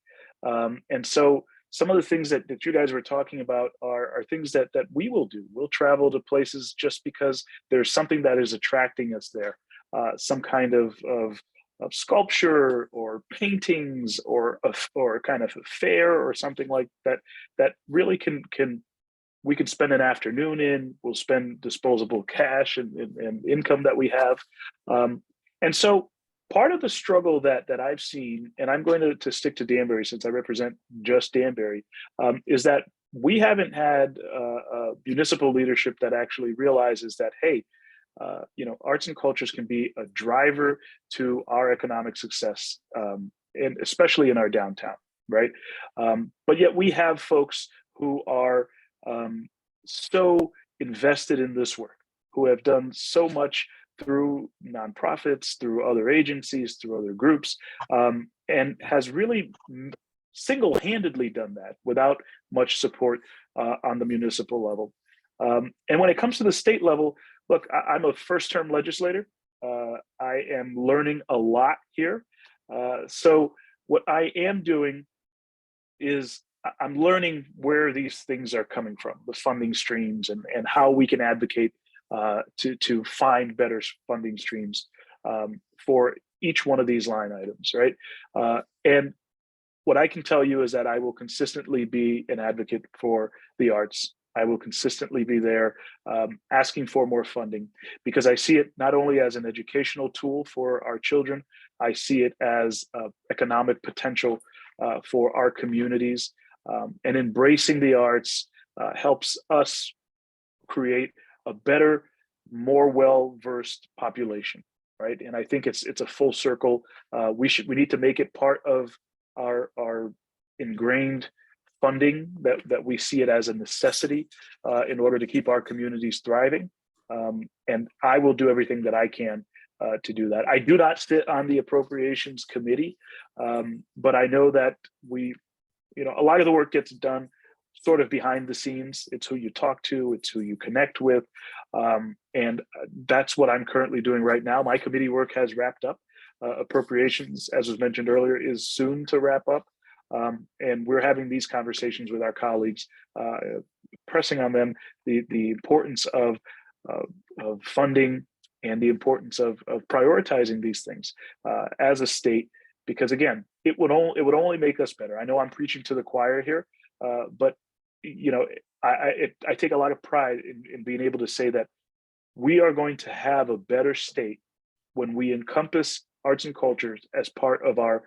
And so some of the things that you guys were talking about are things that we will do. We'll travel to places just because there's something that is attracting us there. Some kind of sculpture or paintings or kind of a fair or something like that, that really we could spend an afternoon in. We'll spend disposable cash and income that we have. And so part of the struggle that I've seen, and I'm going to stick to Danbury since I represent just Danbury, is that we haven't had municipal leadership that actually realizes that, hey, arts and cultures can be a driver to our economic success, and especially in our downtown, right? But yet we have folks who are so invested in this work, who have done so much through nonprofits, through other agencies, through other groups, and has really single-handedly done that without much support on the municipal level. And when it comes to the state level, look, I'm a first-term legislator. I am learning a lot here. So what I am doing is I'm learning where these things are coming from, the funding streams, and how we can advocate to find better funding streams for each one of these line items, right? And what I can tell you is that I will consistently be an advocate for the arts. I will consistently be there asking for more funding, because I see it not only as an educational tool for our children, I see it as economic potential for our communities. And embracing the arts helps us create a better, more well-versed population, right? And I think it's a full circle. We need to make it part of our ingrained funding, that we see it as a necessity in order to keep our communities thriving. And I will do everything that I can to do that. I do not sit on the appropriations committee, but I know that a lot of the work gets done sort of behind the scenes. It's who you talk to, it's who you connect with. And that's what I'm currently doing right now. My committee work has wrapped up. Appropriations, as was mentioned earlier, is soon to wrap up. And we're having these conversations with our colleagues, pressing on them the importance of funding and the importance of prioritizing these things as a state, because again, it would only make us better. I know I'm preaching to the choir here, but I take a lot of pride in being able to say that we are going to have a better state when we encompass arts and cultures as part of our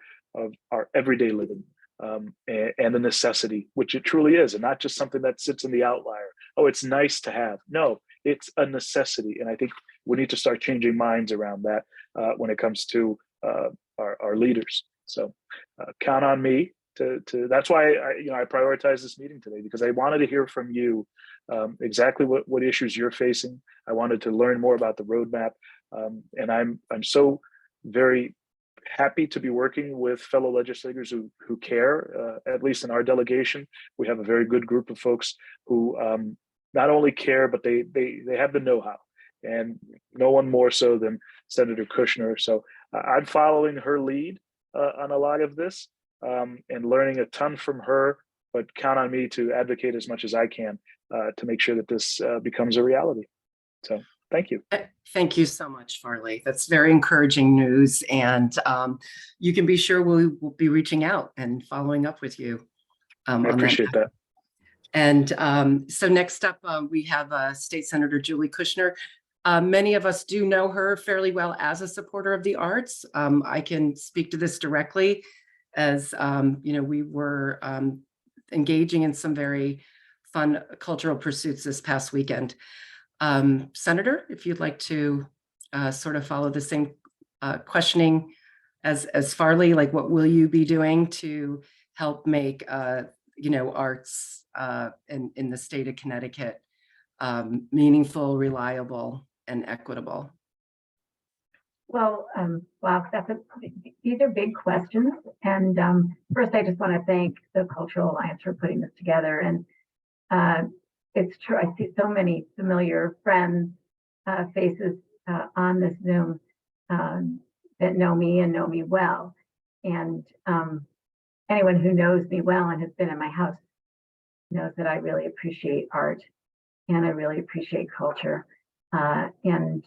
everyday living, and a necessity, which it truly is, and not just something that sits in the outlier. Oh, it's nice to have. No, it's a necessity, and I think we need to start changing minds around that when it comes to our leaders. So count on me to that's why I prioritize this meeting today, because I wanted to hear from you exactly what issues you're facing. I wanted to learn more about the roadmap, and I'm so very happy to be working with fellow legislators who care. At least in our delegation, we have a very good group of folks who not only care, but they have the know-how, and no one more so than Senator Kushner. So I'm following her lead on a lot of this, and learning a ton from her, but count on me to advocate as much as I can to make sure that this becomes a reality. So thank you. Thank you so much, Farley. That's very encouraging news. And you can be sure we will be reaching out and following up with you. I appreciate that. And so next up, we have State Senator Julie Kushner. Many of us do know her fairly well as a supporter of the arts. I can speak to this directly, as we were engaging in some very fun cultural pursuits this past weekend. Senator, if you'd like to sort of follow the same questioning as Farley, like what will you be doing to help make arts in the state of Connecticut meaningful, reliable, and equitable? Well, wow, these are big questions. And first, I just want to thank the Cultural Alliance for putting this together. And it's true. I see so many familiar friends, faces on this Zoom that know me and know me well. And anyone who knows me well and has been in my house knows that I really appreciate art and I really appreciate culture. And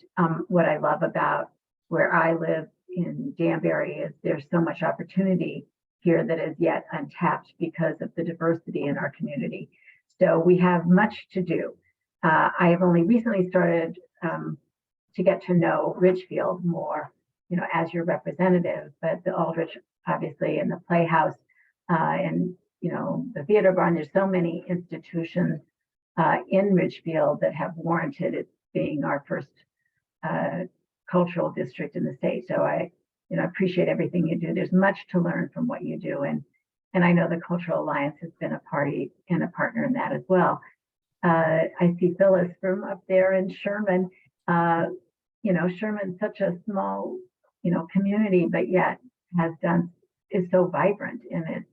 what I love about where I live in Danbury is there's so much opportunity here that is yet untapped because of the diversity in our community. So we have much to do. I have only recently started to get to know Ridgefield more, you know, as your representative, but the Aldrich, obviously, and the Playhouse, and, you know, the Theater Barn, there's so many institutions in Ridgefield that have warranted it being our first cultural district in the state. So I, you know, appreciate everything you do. There's much to learn from what you do. And I know the Cultural Alliance has been a party and a partner in that as well. I see Phyllis from up there in Sherman. You know, Sherman's such a small, you know, community, but yet is so vibrant in its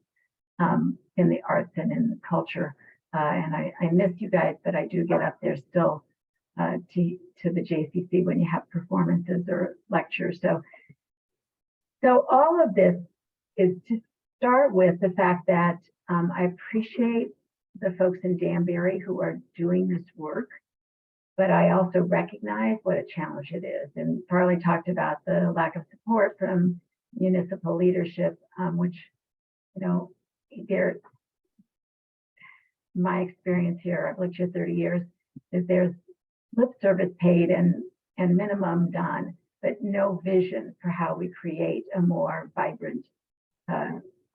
in the arts and in the culture. And I miss you guys, but I do get up there still to the JCC when you have performances or lectures. So all of this is to start with the fact that I appreciate the folks in Danbury who are doing this work, but I also recognize what a challenge it is. And Farley talked about the lack of support from municipal leadership, which, you know, my experience here, I've lived here 30 years, is there's lip service paid and minimum done, but no vision for how we create a more vibrant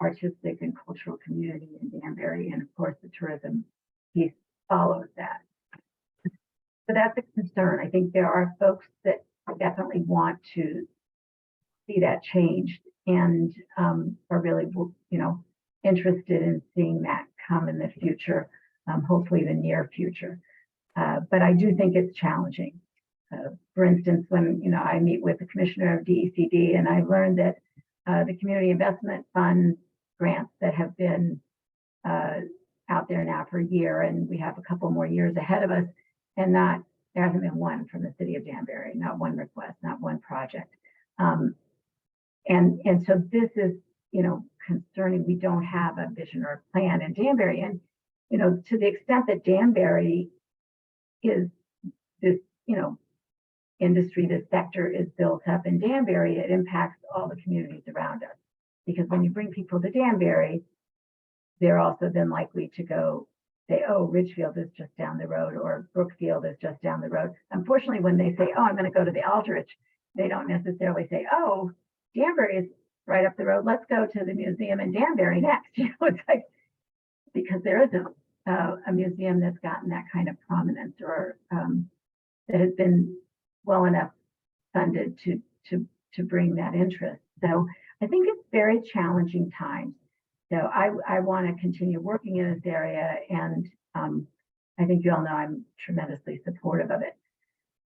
artistic and cultural community in Danbury. And of course, the tourism piece follows that. So that's a concern. I think there are folks that definitely want to see that changed and are really, you know, interested in seeing that come in the future, hopefully the near future. But I do think it's challenging. For instance, when, you know, I meet with the commissioner of DECD and I learned that the Community Investment Fund grants that have been out there now for a year, and we have a couple more years ahead of us, and there hasn't been one from the city of Danbury, not one request, not one project. And so this is, you know, concerning. We don't have a vision or a plan in Danbury. And, you know, to the extent that Danbury is this, you know, industry, this sector is built up in Danbury, it impacts all the communities around us. Because when you bring people to Danbury, they're also then likely to go say, oh, Ridgefield is just down the road, or Brookfield is just down the road. Unfortunately, when they say, oh, I'm going to go to the Aldrich, they don't necessarily say, oh, Danbury is right up the road. Let's go to the museum in Danbury next. You know, it's like, because there isn't a museum that's gotten that kind of prominence or that has been well enough funded to bring that interest. So I think it's very challenging times. So I want to continue working in this area, and I think you all know I'm tremendously supportive of it.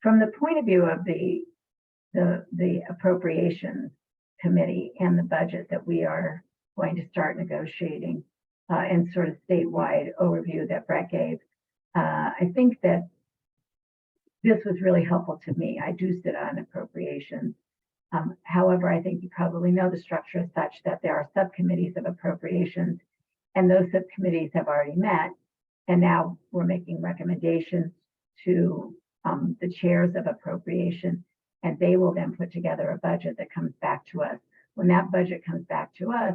From the point of view of the appropriations committee and the budget that we are going to start negotiating, and sort of statewide overview that Brett gave, I think that this was really helpful to me. I do sit on appropriations. However, I think you probably know the structure is such that there are subcommittees of appropriations, and those subcommittees have already met. And now we're making recommendations to the chairs of appropriation, and they will then put together a budget that comes back to us. When that budget comes back to us,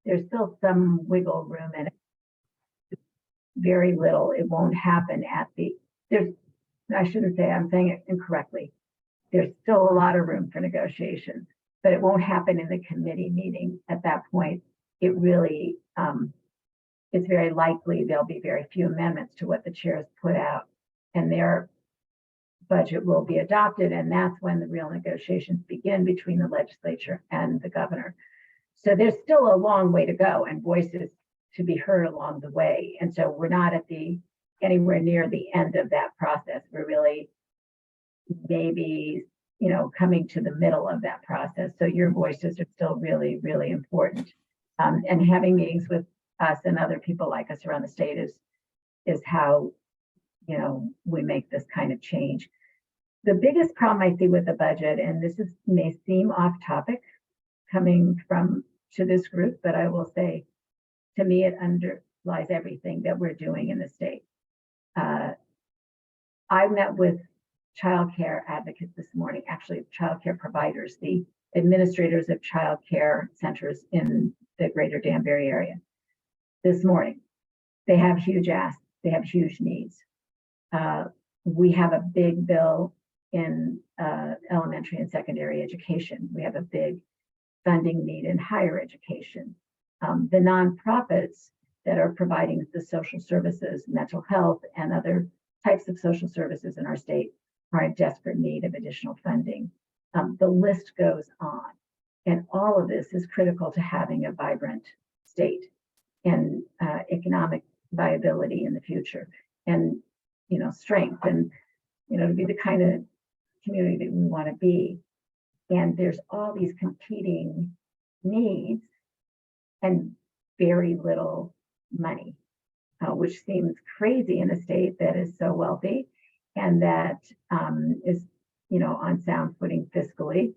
there's still some wiggle room in it. Very little. It won't happen I shouldn't say, I'm saying it incorrectly. There's still a lot of room for negotiation, but it won't happen in the committee meeting. At that point, it really, it's very likely there'll be very few amendments to what the chairs put out, and their budget will be adopted. And that's when the real negotiations begin between the legislature and the governor. So there's still a long way to go and voices to be heard along the way. And so we're not at anywhere near the end of that process. We're really maybe, you know, coming to the middle of that process. So your voices are still really, really important. And having meetings with us and other people like us around the state is how we make this kind of change. The biggest problem I see with the budget, and may seem off topic coming to this group, but I will say, to me, it underlies everything that we're doing in the state. I met with childcare advocates this morning, actually childcare providers, the administrators of childcare centers in the greater Danbury area this morning. They have huge asks, they have huge needs. We have a big bill in elementary and secondary education. We have a big funding need in higher education. The nonprofits that are providing the social services, mental health, and other types of social services in our state are in desperate need of additional funding. The list goes on. And all of this is critical to having a vibrant state and economic viability in the future, and strength, and to be the kind of community that we want to be. And there's all these competing needs and very little money, which seems crazy in a state that is so wealthy and that is on sound footing fiscally,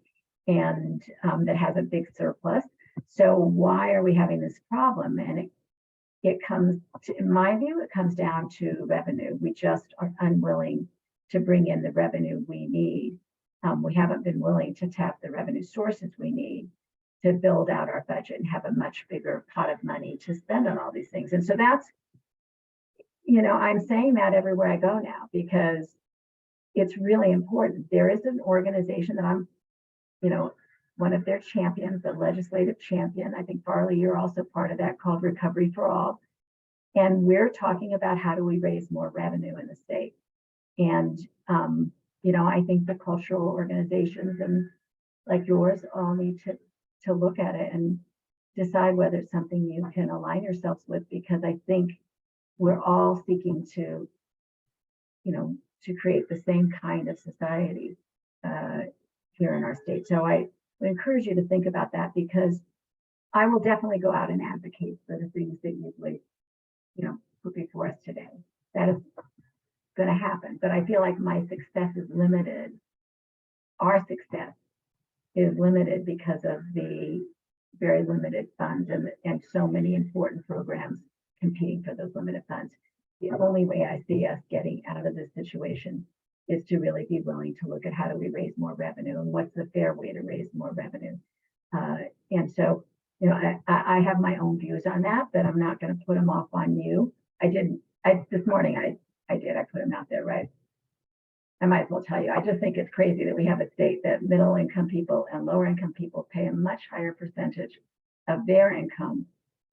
and that has a big surplus. So why are we having this problem? And it comes to, in my view, it comes down to revenue. We just are unwilling to bring in the revenue we need. We haven't been willing to tap the revenue sources we need to build out our budget and have a much bigger pot of money to spend on all these things. And so that's, I'm saying that everywhere I go now, because it's really important. There is an organization that I'm, one of their champions, the legislative champion. I think, Farley, you're also part of that, called Recovery for All. And we're talking about how do we raise more revenue in the state. And, I think the cultural organizations and like yours all need to look at it and decide whether it's something you can align yourselves with, because I think we're all seeking to create the same kind of society here in our state. So I would encourage you to think about that, because I will definitely go out and advocate for the things that you've put before us today. That is going to happen, but I feel like my success is limited. Our success is limited because of the very limited funds and so many important programs competing for those limited funds. The only way I see us getting out of this situation is to really be willing to look at how do we raise more revenue and what's the fair way to raise more revenue. And so, I have my own views on that, but I'm not going to put them off on you. This morning I put them out there, right? I might as well tell you, I just think it's crazy that we have a state that middle income people and lower income people pay a much higher percentage of their income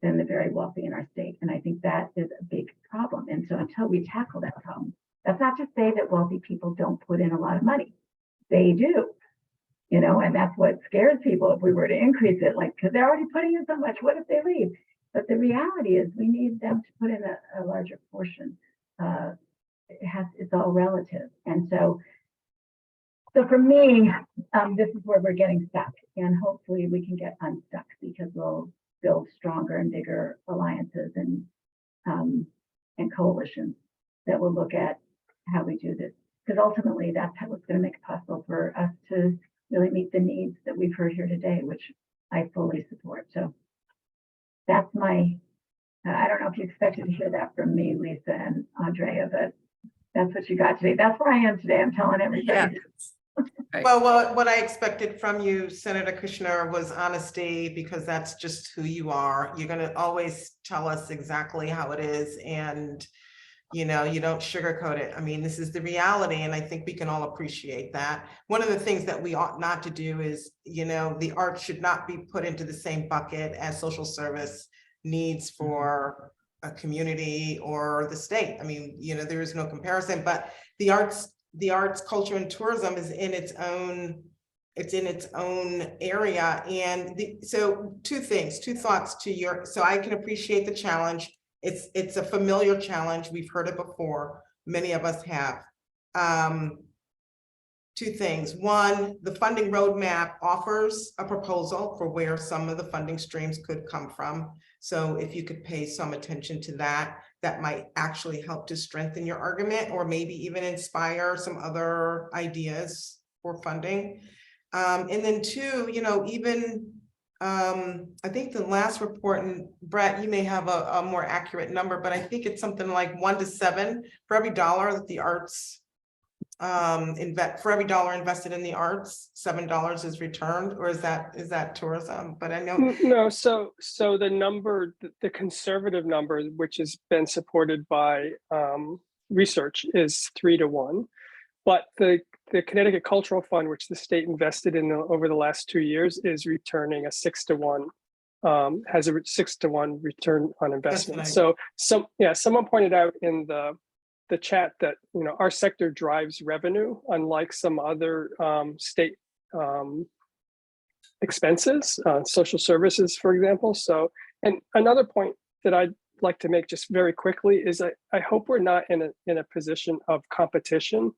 than the very wealthy in our state. And I think that is a big problem. And so until we tackle that problem, that's not to say that wealthy people don't put in a lot of money. They do, and that's what scares people if we were to increase it, because they're already putting in so much, what if they leave? But the reality is we need them to put in a larger portion. It's all relative. And so for me, this is where we're getting stuck, and hopefully we can get unstuck, because we'll build stronger and bigger alliances and coalitions that will look at how we do this, because ultimately that's what's going to make it possible for us to really meet the needs that we've heard here today, which I fully support. So that's I don't know if you expected to hear that from me, Lisa and Andrea, but that's what you got today. That's where I am today. I'm telling everybody. Yeah. Well, what I expected from you, Senator Kushner, was honesty, because that's just who you are. You're going to always tell us exactly how it is, and you don't sugarcoat it. I mean, this is the reality, and I think we can all appreciate that. One of the things that we ought not to do is, the arts should not be put into the same bucket as social service needs for a community or the state. I mean, there is no comparison, but the arts, culture, and tourism is in its own, area. And so two thoughts so I can appreciate the challenge. It's a familiar challenge. We've heard it before. Many of us have. two things. One, the funding roadmap offers a proposal for where some of the funding streams could come from. So if you could pay some attention to that, that might actually help to strengthen your argument, or maybe even inspire some other ideas for funding. And then two, even I think the last report, and Brett, you may have a more accurate number, but I think it's something like 1 to 7 for every dollar that the arts for every dollar invested in the arts, $7 is returned, or is that tourism? But I know No, so the number, the conservative number, which has been supported by research, is 3 to 1. But the Connecticut Cultural Fund, which the state invested in over the last 2 years, is returning a 6 to 1, has a 6 to 1 return on investment. So someone pointed out in the chat that our sector drives revenue, unlike some other state expenses, social services, for example. So, and another point that I'd like to make just very quickly is I hope we're not in a position of competition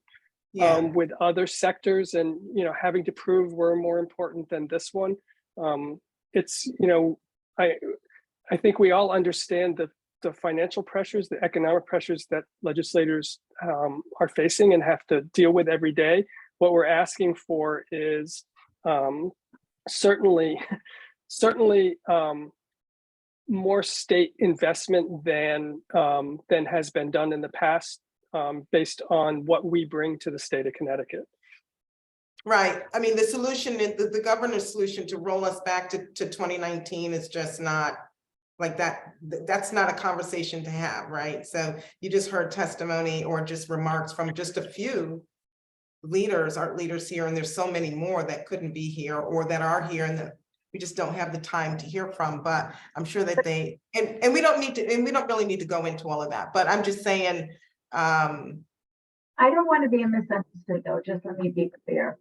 with other sectors, and having to prove we're more important than this one. It's I think we all understand the financial pressures, the economic pressures that legislators are facing and have to deal with every day. What we're asking for is certainly more state investment than has been done in the past, based on what we bring to the state of Connecticut. right. I mean, the solution, the governor's solution to roll us back to 2019 is just not like that. That's not a conversation to have, right? So you just heard testimony or just remarks from just a few leaders, art leaders here, and there's so many more that couldn't be here or that are here and that we just don't have the time to hear from. But I'm sure that they, and we don't really need to go into all of that, but I'm just saying, I don't want to be misunderstood though, just let me be clear.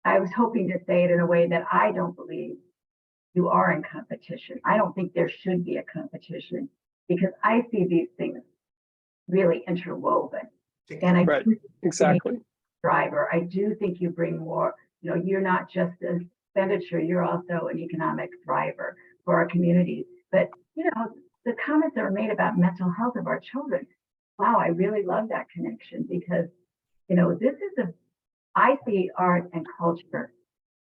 I was hoping to say it in a way that I don't believe you are in competition. I don't think there should be a competition, because I see these things really interwoven. And I Right, exactly. Driver, I do think you bring more, you're not just an expenditure, you're also an economic driver for our communities. But the comments that were made about mental health of our children, wow, I really love that connection, because this is I see art and culture,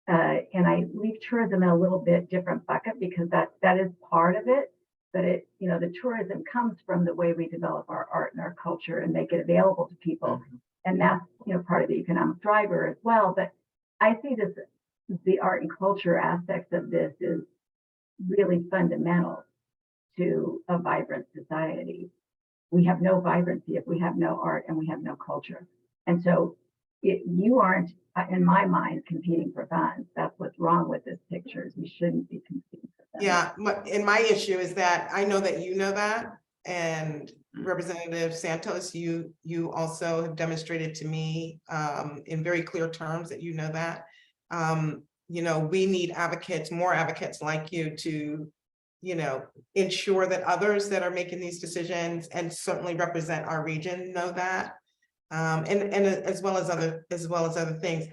and I leave tourism in a little bit different bucket, because that is part of it. But the tourism comes from the way we develop our art and our culture and make it available to people. And that's, part of the economic driver as well. But I see the art and culture aspects of this is really fundamental to a vibrant society. We have no vibrancy if we have no art and we have no culture. And so you aren't, in my mind, competing for funds. That's what's wrong with this picture, is we shouldn't be competing for funds. yeah, my issue is that I know that you know that, and Representative Santos, you also have demonstrated to me in very clear terms that you know that. We need advocates, more advocates like you to, ensure that others that are making these decisions and certainly represent our region know that. And as well as other things.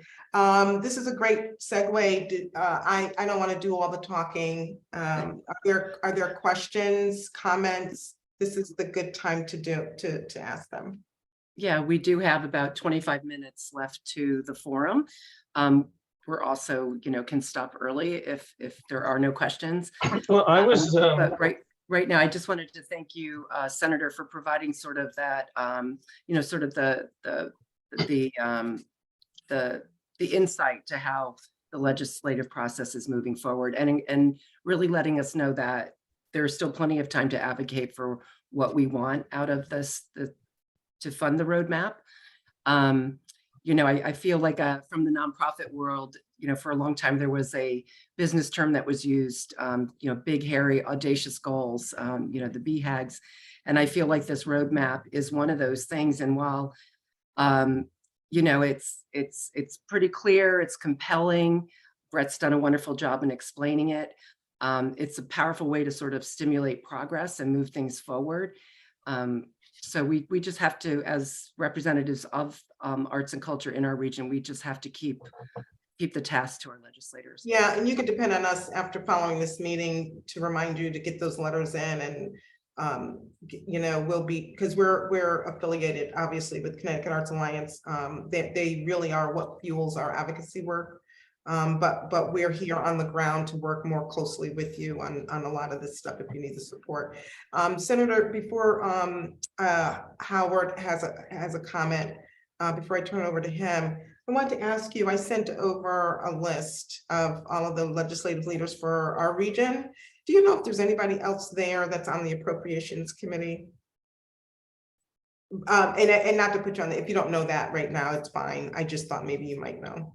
This is a great segue. I don't want to do all the talking. Are there questions, comments? This is the good time to ask them. Yeah, we do have about 25 minutes left to the forum. We're also, can stop early if there are no questions. Well, I was but right now, I just wanted to thank you, Senator, for providing sort of that, sort of the insight to how the legislative process is moving forward, and really letting us know that there's still plenty of time to advocate for what we want out of this, to fund the roadmap. I feel like from the nonprofit world, for a long time, there was a business term that was used, big, hairy, audacious goals, the BHAGs. And I feel like this roadmap is one of those things. And while, it's pretty clear, it's compelling, Brett's done a wonderful job in explaining it. It's a powerful way to sort of stimulate progress and move things forward. So we just have to, as representatives of arts and culture in our region, we just have to keep the task to our legislators. Yeah, and you could depend on us after following this meeting to remind you to get those letters in, and you know, we'll be, because we're affiliated obviously with Connecticut Arts Alliance. They really are what fuels our advocacy work. But we're here on the ground to work more closely with you on a lot of this stuff if you need the support. Senator, before Howard has a comment, before I turn it over to him, I want to ask you, I sent over a list of all of the legislative leaders for our region. Do you know if there's anybody else there that's on the Appropriations Committee? And not to put you on if you don't know that right now, it's fine. I just thought maybe you might know.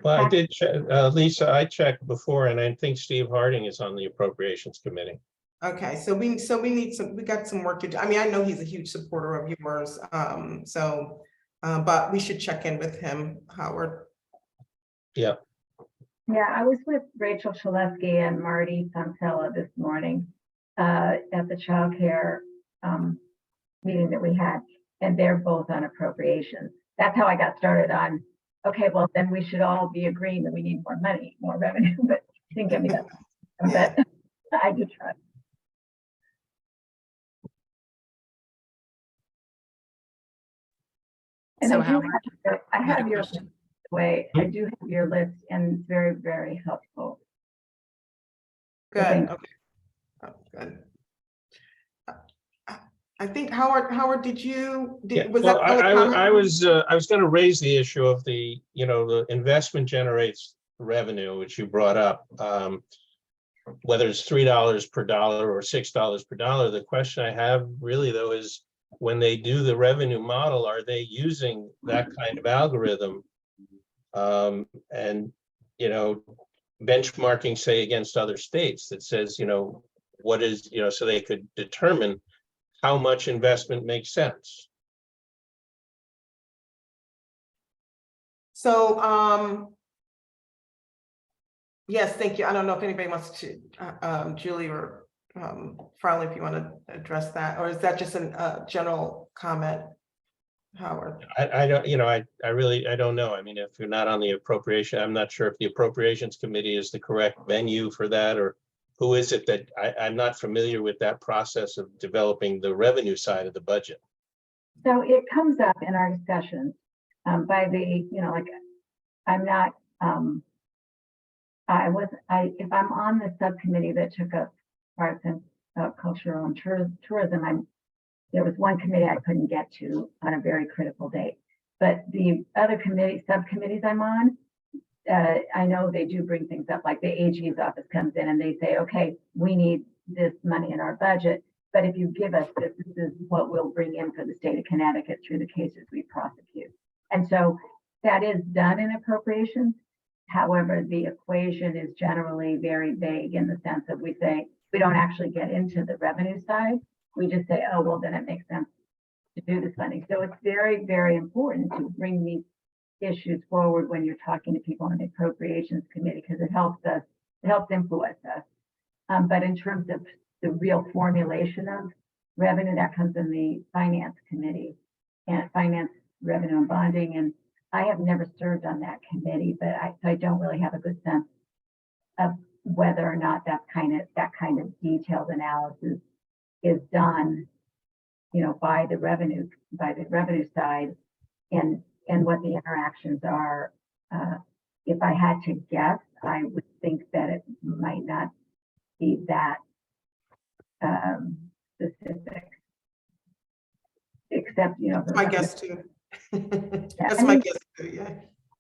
Well, I did check, Lisa, I checked before, and I think Steve Harding is on the Appropriations Committee. Okay, so we need we got some work to do. I mean, I know he's a huge supporter of yours, but we should check in with him, Howard. Yeah. Yeah, I was with Rachel Shaleski and Marty Fontella this morning at the childcare meeting that we had, and they're both on appropriations. That's how I got started on, okay, well, then we should all be agreeing that we need more money, more revenue, but didn't get me that. But I did try. And So I do Howard, I you had a have your question? way. I do have your list, and it's very, very helpful. Good. Thank Okay. Oh, good. I think Howard, did you? Was Well, that public comment? I was going to raise the issue of the, you know, the investment generates revenue, which you brought up. Whether it's $3 per dollar or $6 per dollar, the question I have really though is, when they do the revenue model, are they using that kind of algorithm? And, you know, benchmarking, say, against other states that says, you know, what is, you know, so they could determine how much investment makes sense. So, yes, thank you. I don't know if anybody wants to, Julie or Farley, if you want to address that, or is that just a general comment, Howard? I don't, you know, I really, I don't know. I mean, if you're not on the appropriation, I'm not sure if the Appropriations Committee is the correct venue for that, or who is it that I'm not familiar with that process of developing the revenue side of the budget. So it comes up in our discussions by the, you know, like, I'm not, if I'm on the subcommittee that took up arts and cultural and tourism, there was one committee I couldn't get to on a very critical date. But the other subcommittees I'm on, I know they do bring things up, like the AG's office comes in and they say, okay, we need this money in our budget, but if you give us this, this is what we'll bring in for the state of Connecticut through the cases we prosecute. And so that is done in appropriations. However, the equation is generally very vague in the sense that we say, we don't actually get into the revenue side. We just say, oh, well, then it makes sense to do this funding. So it's very, very important to bring these issues forward when you're talking to people on the Appropriations Committee, because it helps us, it helps influence us. But in terms of the real formulation of revenue, that comes in the Finance Committee and Finance, Revenue and Bonding. And I have never served on that committee, but I don't really have a good sense of whether or not that kind of detailed analysis is done, you know, by the revenue side, and what the interactions are. If I had to guess, I would think that it might not be that specific, except, you know, My guess too. That's I my mean, guess too, yeah.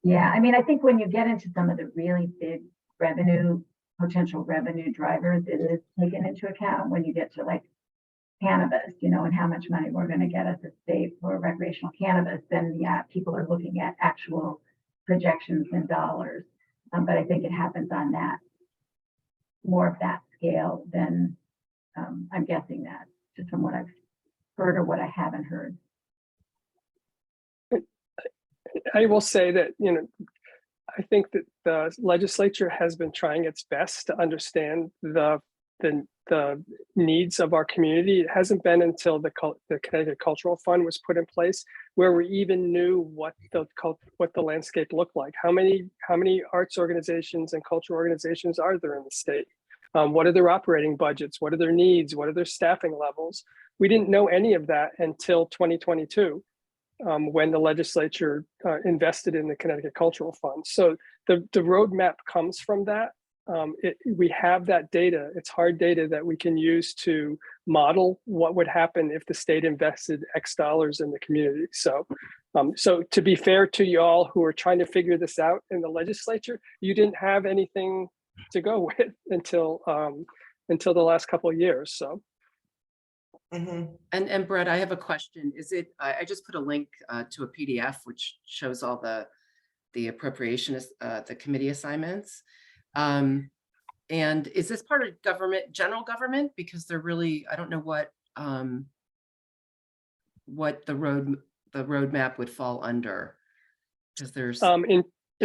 Yeah, I mean, I think when you get into some of the really big potential revenue drivers, it is taken into account when you get to like cannabis, you know, and how much money we're going to get as a state for recreational cannabis, then yeah, people are looking at actual projections in dollars. But I think it happens on that, more of that scale than I'm guessing that, just from what I've heard or what I haven't heard. I will say that, you know, I think that the legislature has been trying its best to understand the the needs of our community. It hasn't been until the Connecticut Cultural Fund was put in place where we even knew what the landscape looked like. How many arts organizations and cultural organizations are there in the state? What are their operating budgets? What are their needs? What are their staffing levels? We didn't know any of that until 2022, when the legislature invested in the Connecticut Cultural Fund. So the roadmap comes from that. We have that data. It's hard data that we can use to model what would happen if the state invested X dollars in the community. So, so to be fair to y'all who are trying to figure this out in the legislature, you didn't have anything to go with until the last couple of years. So. Mhm. And Brett, I have a question. Is it, I just put a link to a PDF which shows all the appropriation, the committee assignments. And is this part of government, general government? Because they're really, I don't know what the roadmap would fall under. Because there's in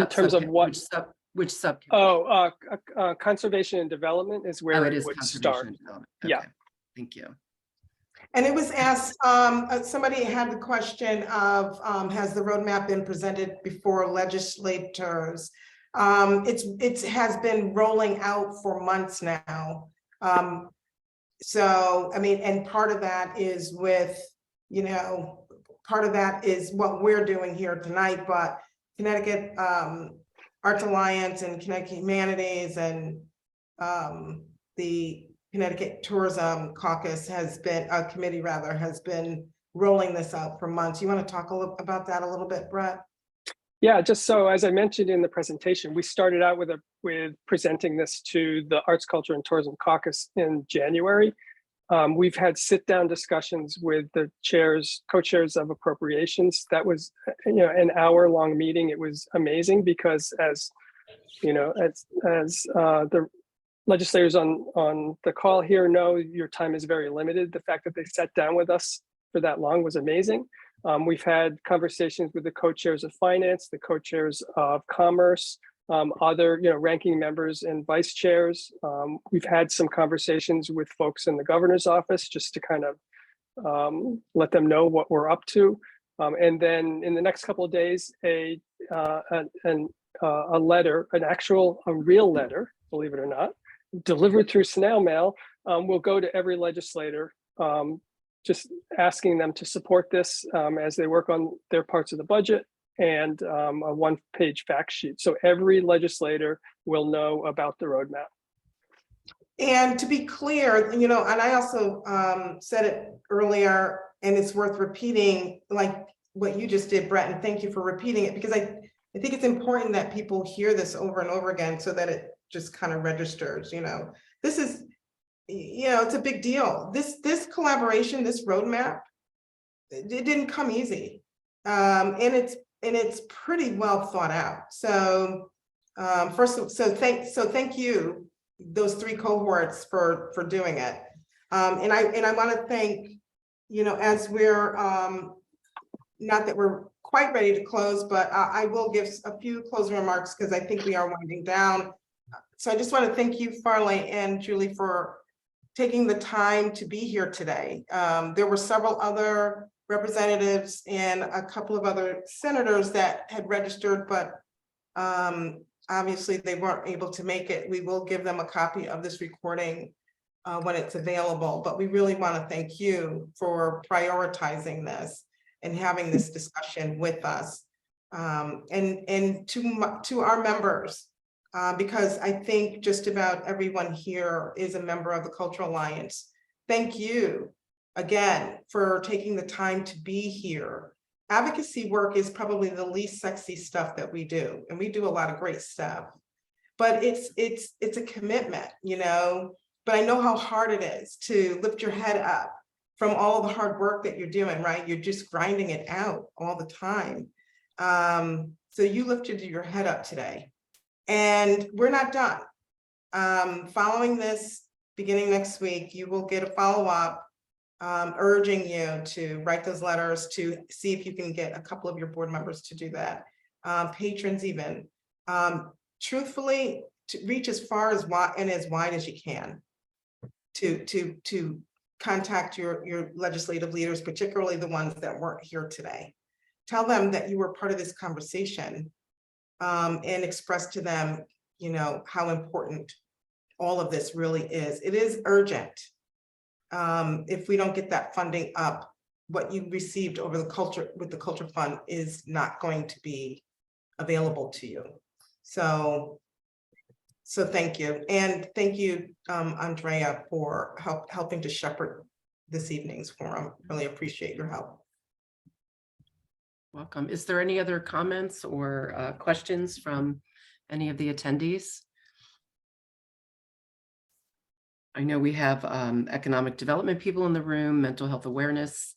terms of what? Which sub? Oh, conservation and development is where it it is would conservation start. and development. Yeah. Okay. Thank you. And it was asked, somebody had the question of, has the roadmap been presented before legislators? It has been rolling out for months now. So, I mean, and part of that is with, part of that is what we're doing here tonight, but Connecticut Arts Alliance and Connecticut Humanities and the Connecticut Tourism Caucus committee has been rolling this out for months. You want to talk about that a little bit, Brett? Yeah, just so as I mentioned in the presentation, we started out with presenting this to the Arts, Culture, and Tourism Caucus in January. We've had sit-down discussions with the co-chairs of appropriations. That was, an hour-long meeting. It was amazing because, as the legislators on the call here know, your time is very limited. The fact that they sat down with us for that long was amazing. We've had conversations with the co-chairs of finance, the co-chairs of commerce, other ranking members and vice chairs. We've had some conversations with folks in the governor's office just to kind of let them know what we're up to. And then in the next couple of days, a letter, a real letter, believe it or not, delivered through snail mail, will go to every legislator, just asking them to support this as they work on their parts of the budget, and a one-page fact sheet. So every legislator will know about the roadmap. And to be clear, and I also said it earlier, and it's worth repeating, like what you just did, Brett, and thank you for repeating it, because I think it's important that people hear this over and over again so that it just kind of registers. This is, it's a big deal. This collaboration, this roadmap, it didn't come easy, and it's pretty well thought out. So thank you, those three cohorts, for doing it. And I want to thank, as we're not that we're quite ready to close, but I will give a few closing remarks because I think we are winding down. So I just want to thank you, Farley and Julie, for taking the time to be here today. There were several other representatives and a couple of other senators that had registered, but obviously they weren't able to make it. We will give them a copy of this recording when it's available, but we really want to thank you for prioritizing this and having this discussion with us, and to our members. Because I think just about everyone here is a member of the Cultural Alliance. Thank you again for taking the time to be here. Advocacy work is probably the least sexy stuff that we do, and we do a lot of great stuff, but it's a commitment, but I know how hard it is to lift your head up from all the hard work that you're doing, right? You're just grinding it out all the time. So you lifted your head up today. And we're not done. Following this, beginning next week, you will get a follow-up urging you to write those letters, to see if you can get a couple of your board members to do that, patrons even. Truthfully, to reach as far as wide as you can. to contact your legislative leaders, particularly the ones that weren't here today. Tell them that you were part of this conversation, and express to them, you know, how important all of this really is. It is urgent. If we don't get that funding up, what you received over the culture with the culture fund is not going to be available to you. So thank you. And thank you, Andrea, for helping to shepherd this evening's forum. Really appreciate your help. Welcome. Is there any other comments or questions from any of the attendees? I know we have economic development people in the room, mental health awareness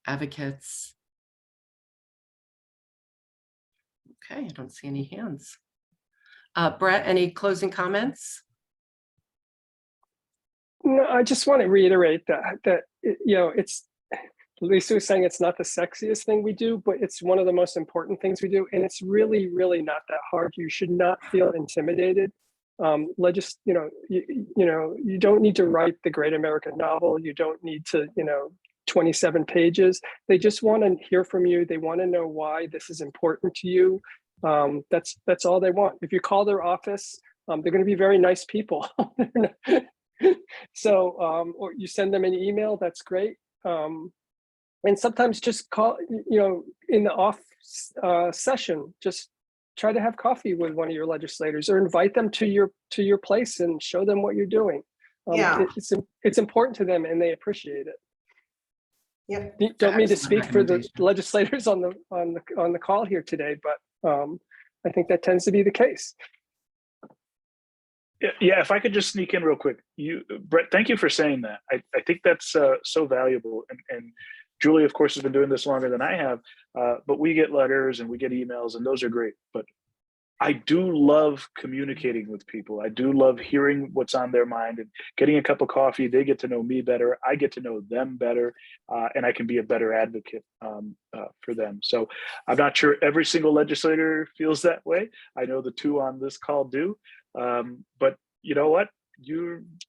advocates. Okay, I don't see any hands. Brett, any closing comments? No, I just want to reiterate that you know, it's, Lisa was saying it's not the sexiest thing we do, but it's one of the most important things we do. And it's really, really not that hard. You should not feel intimidated. You know, you don't need to write the great American novel. You don't need to, you know, 27 pages. They just want to hear from you. They want to know why this is important to you. That's all they want. If you call their office, they're going to be very nice people. So, or you send them an email, that's great. And sometimes just call, you know, in the off session, just try to have coffee with one of your legislators or invite them to your place and show them what you're doing. Yeah. It's important to them and they appreciate it. Yeah. Don't mean to speak for the recommendation. legislators on the call here today, but I think that tends to be the case. Yeah, if I could just sneak in real quick, Brett, thank you for saying that. I think that's so valuable. And Julie, of course, has been doing this longer than I have, but we get letters and we get emails, and those are great. But I do love communicating with people. I do love hearing what's on their mind and getting a cup of coffee. They get to know me better. I get to know them better, and I can be a better advocate for them. So I'm not sure every single legislator feels that way. I know the two on this call do, but you know what?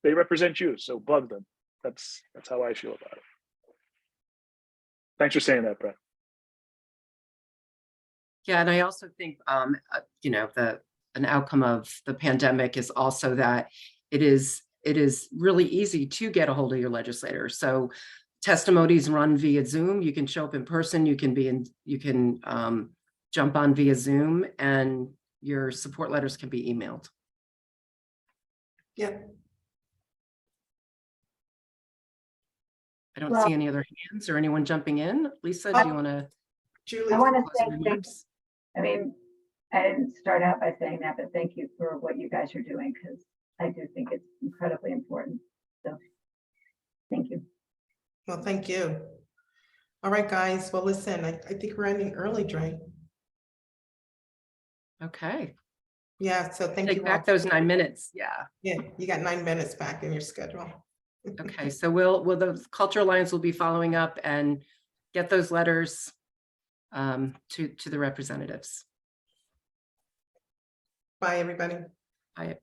They represent you, so bug them. That's how I feel about it. Thanks for saying that, Brett. Yeah, and I also think, you know, an outcome of the pandemic is also that it is really easy to get a hold of your legislator. So testimonies run via Zoom. You can show up in person. You can jump on via Zoom, and your support letters can be emailed. Yeah. I don't see any other hands or anyone jumping in. Lisa, do you want to? Julie. I want to say closing thank remarks? I mean, I didn't start out by saying that, but thank you for what you guys are doing, because I do think it's incredibly important. So thank you. Well, thank you. All right, guys. Well, listen, I think we're ending early, Dre. Okay. Yeah, so thank you. Take back those 9 minutes. Yeah. Yeah, you got 9 minutes back in your schedule. Okay, so the Culture Alliance will be following up and get those letters to the representatives. Bye, everybody. Bye.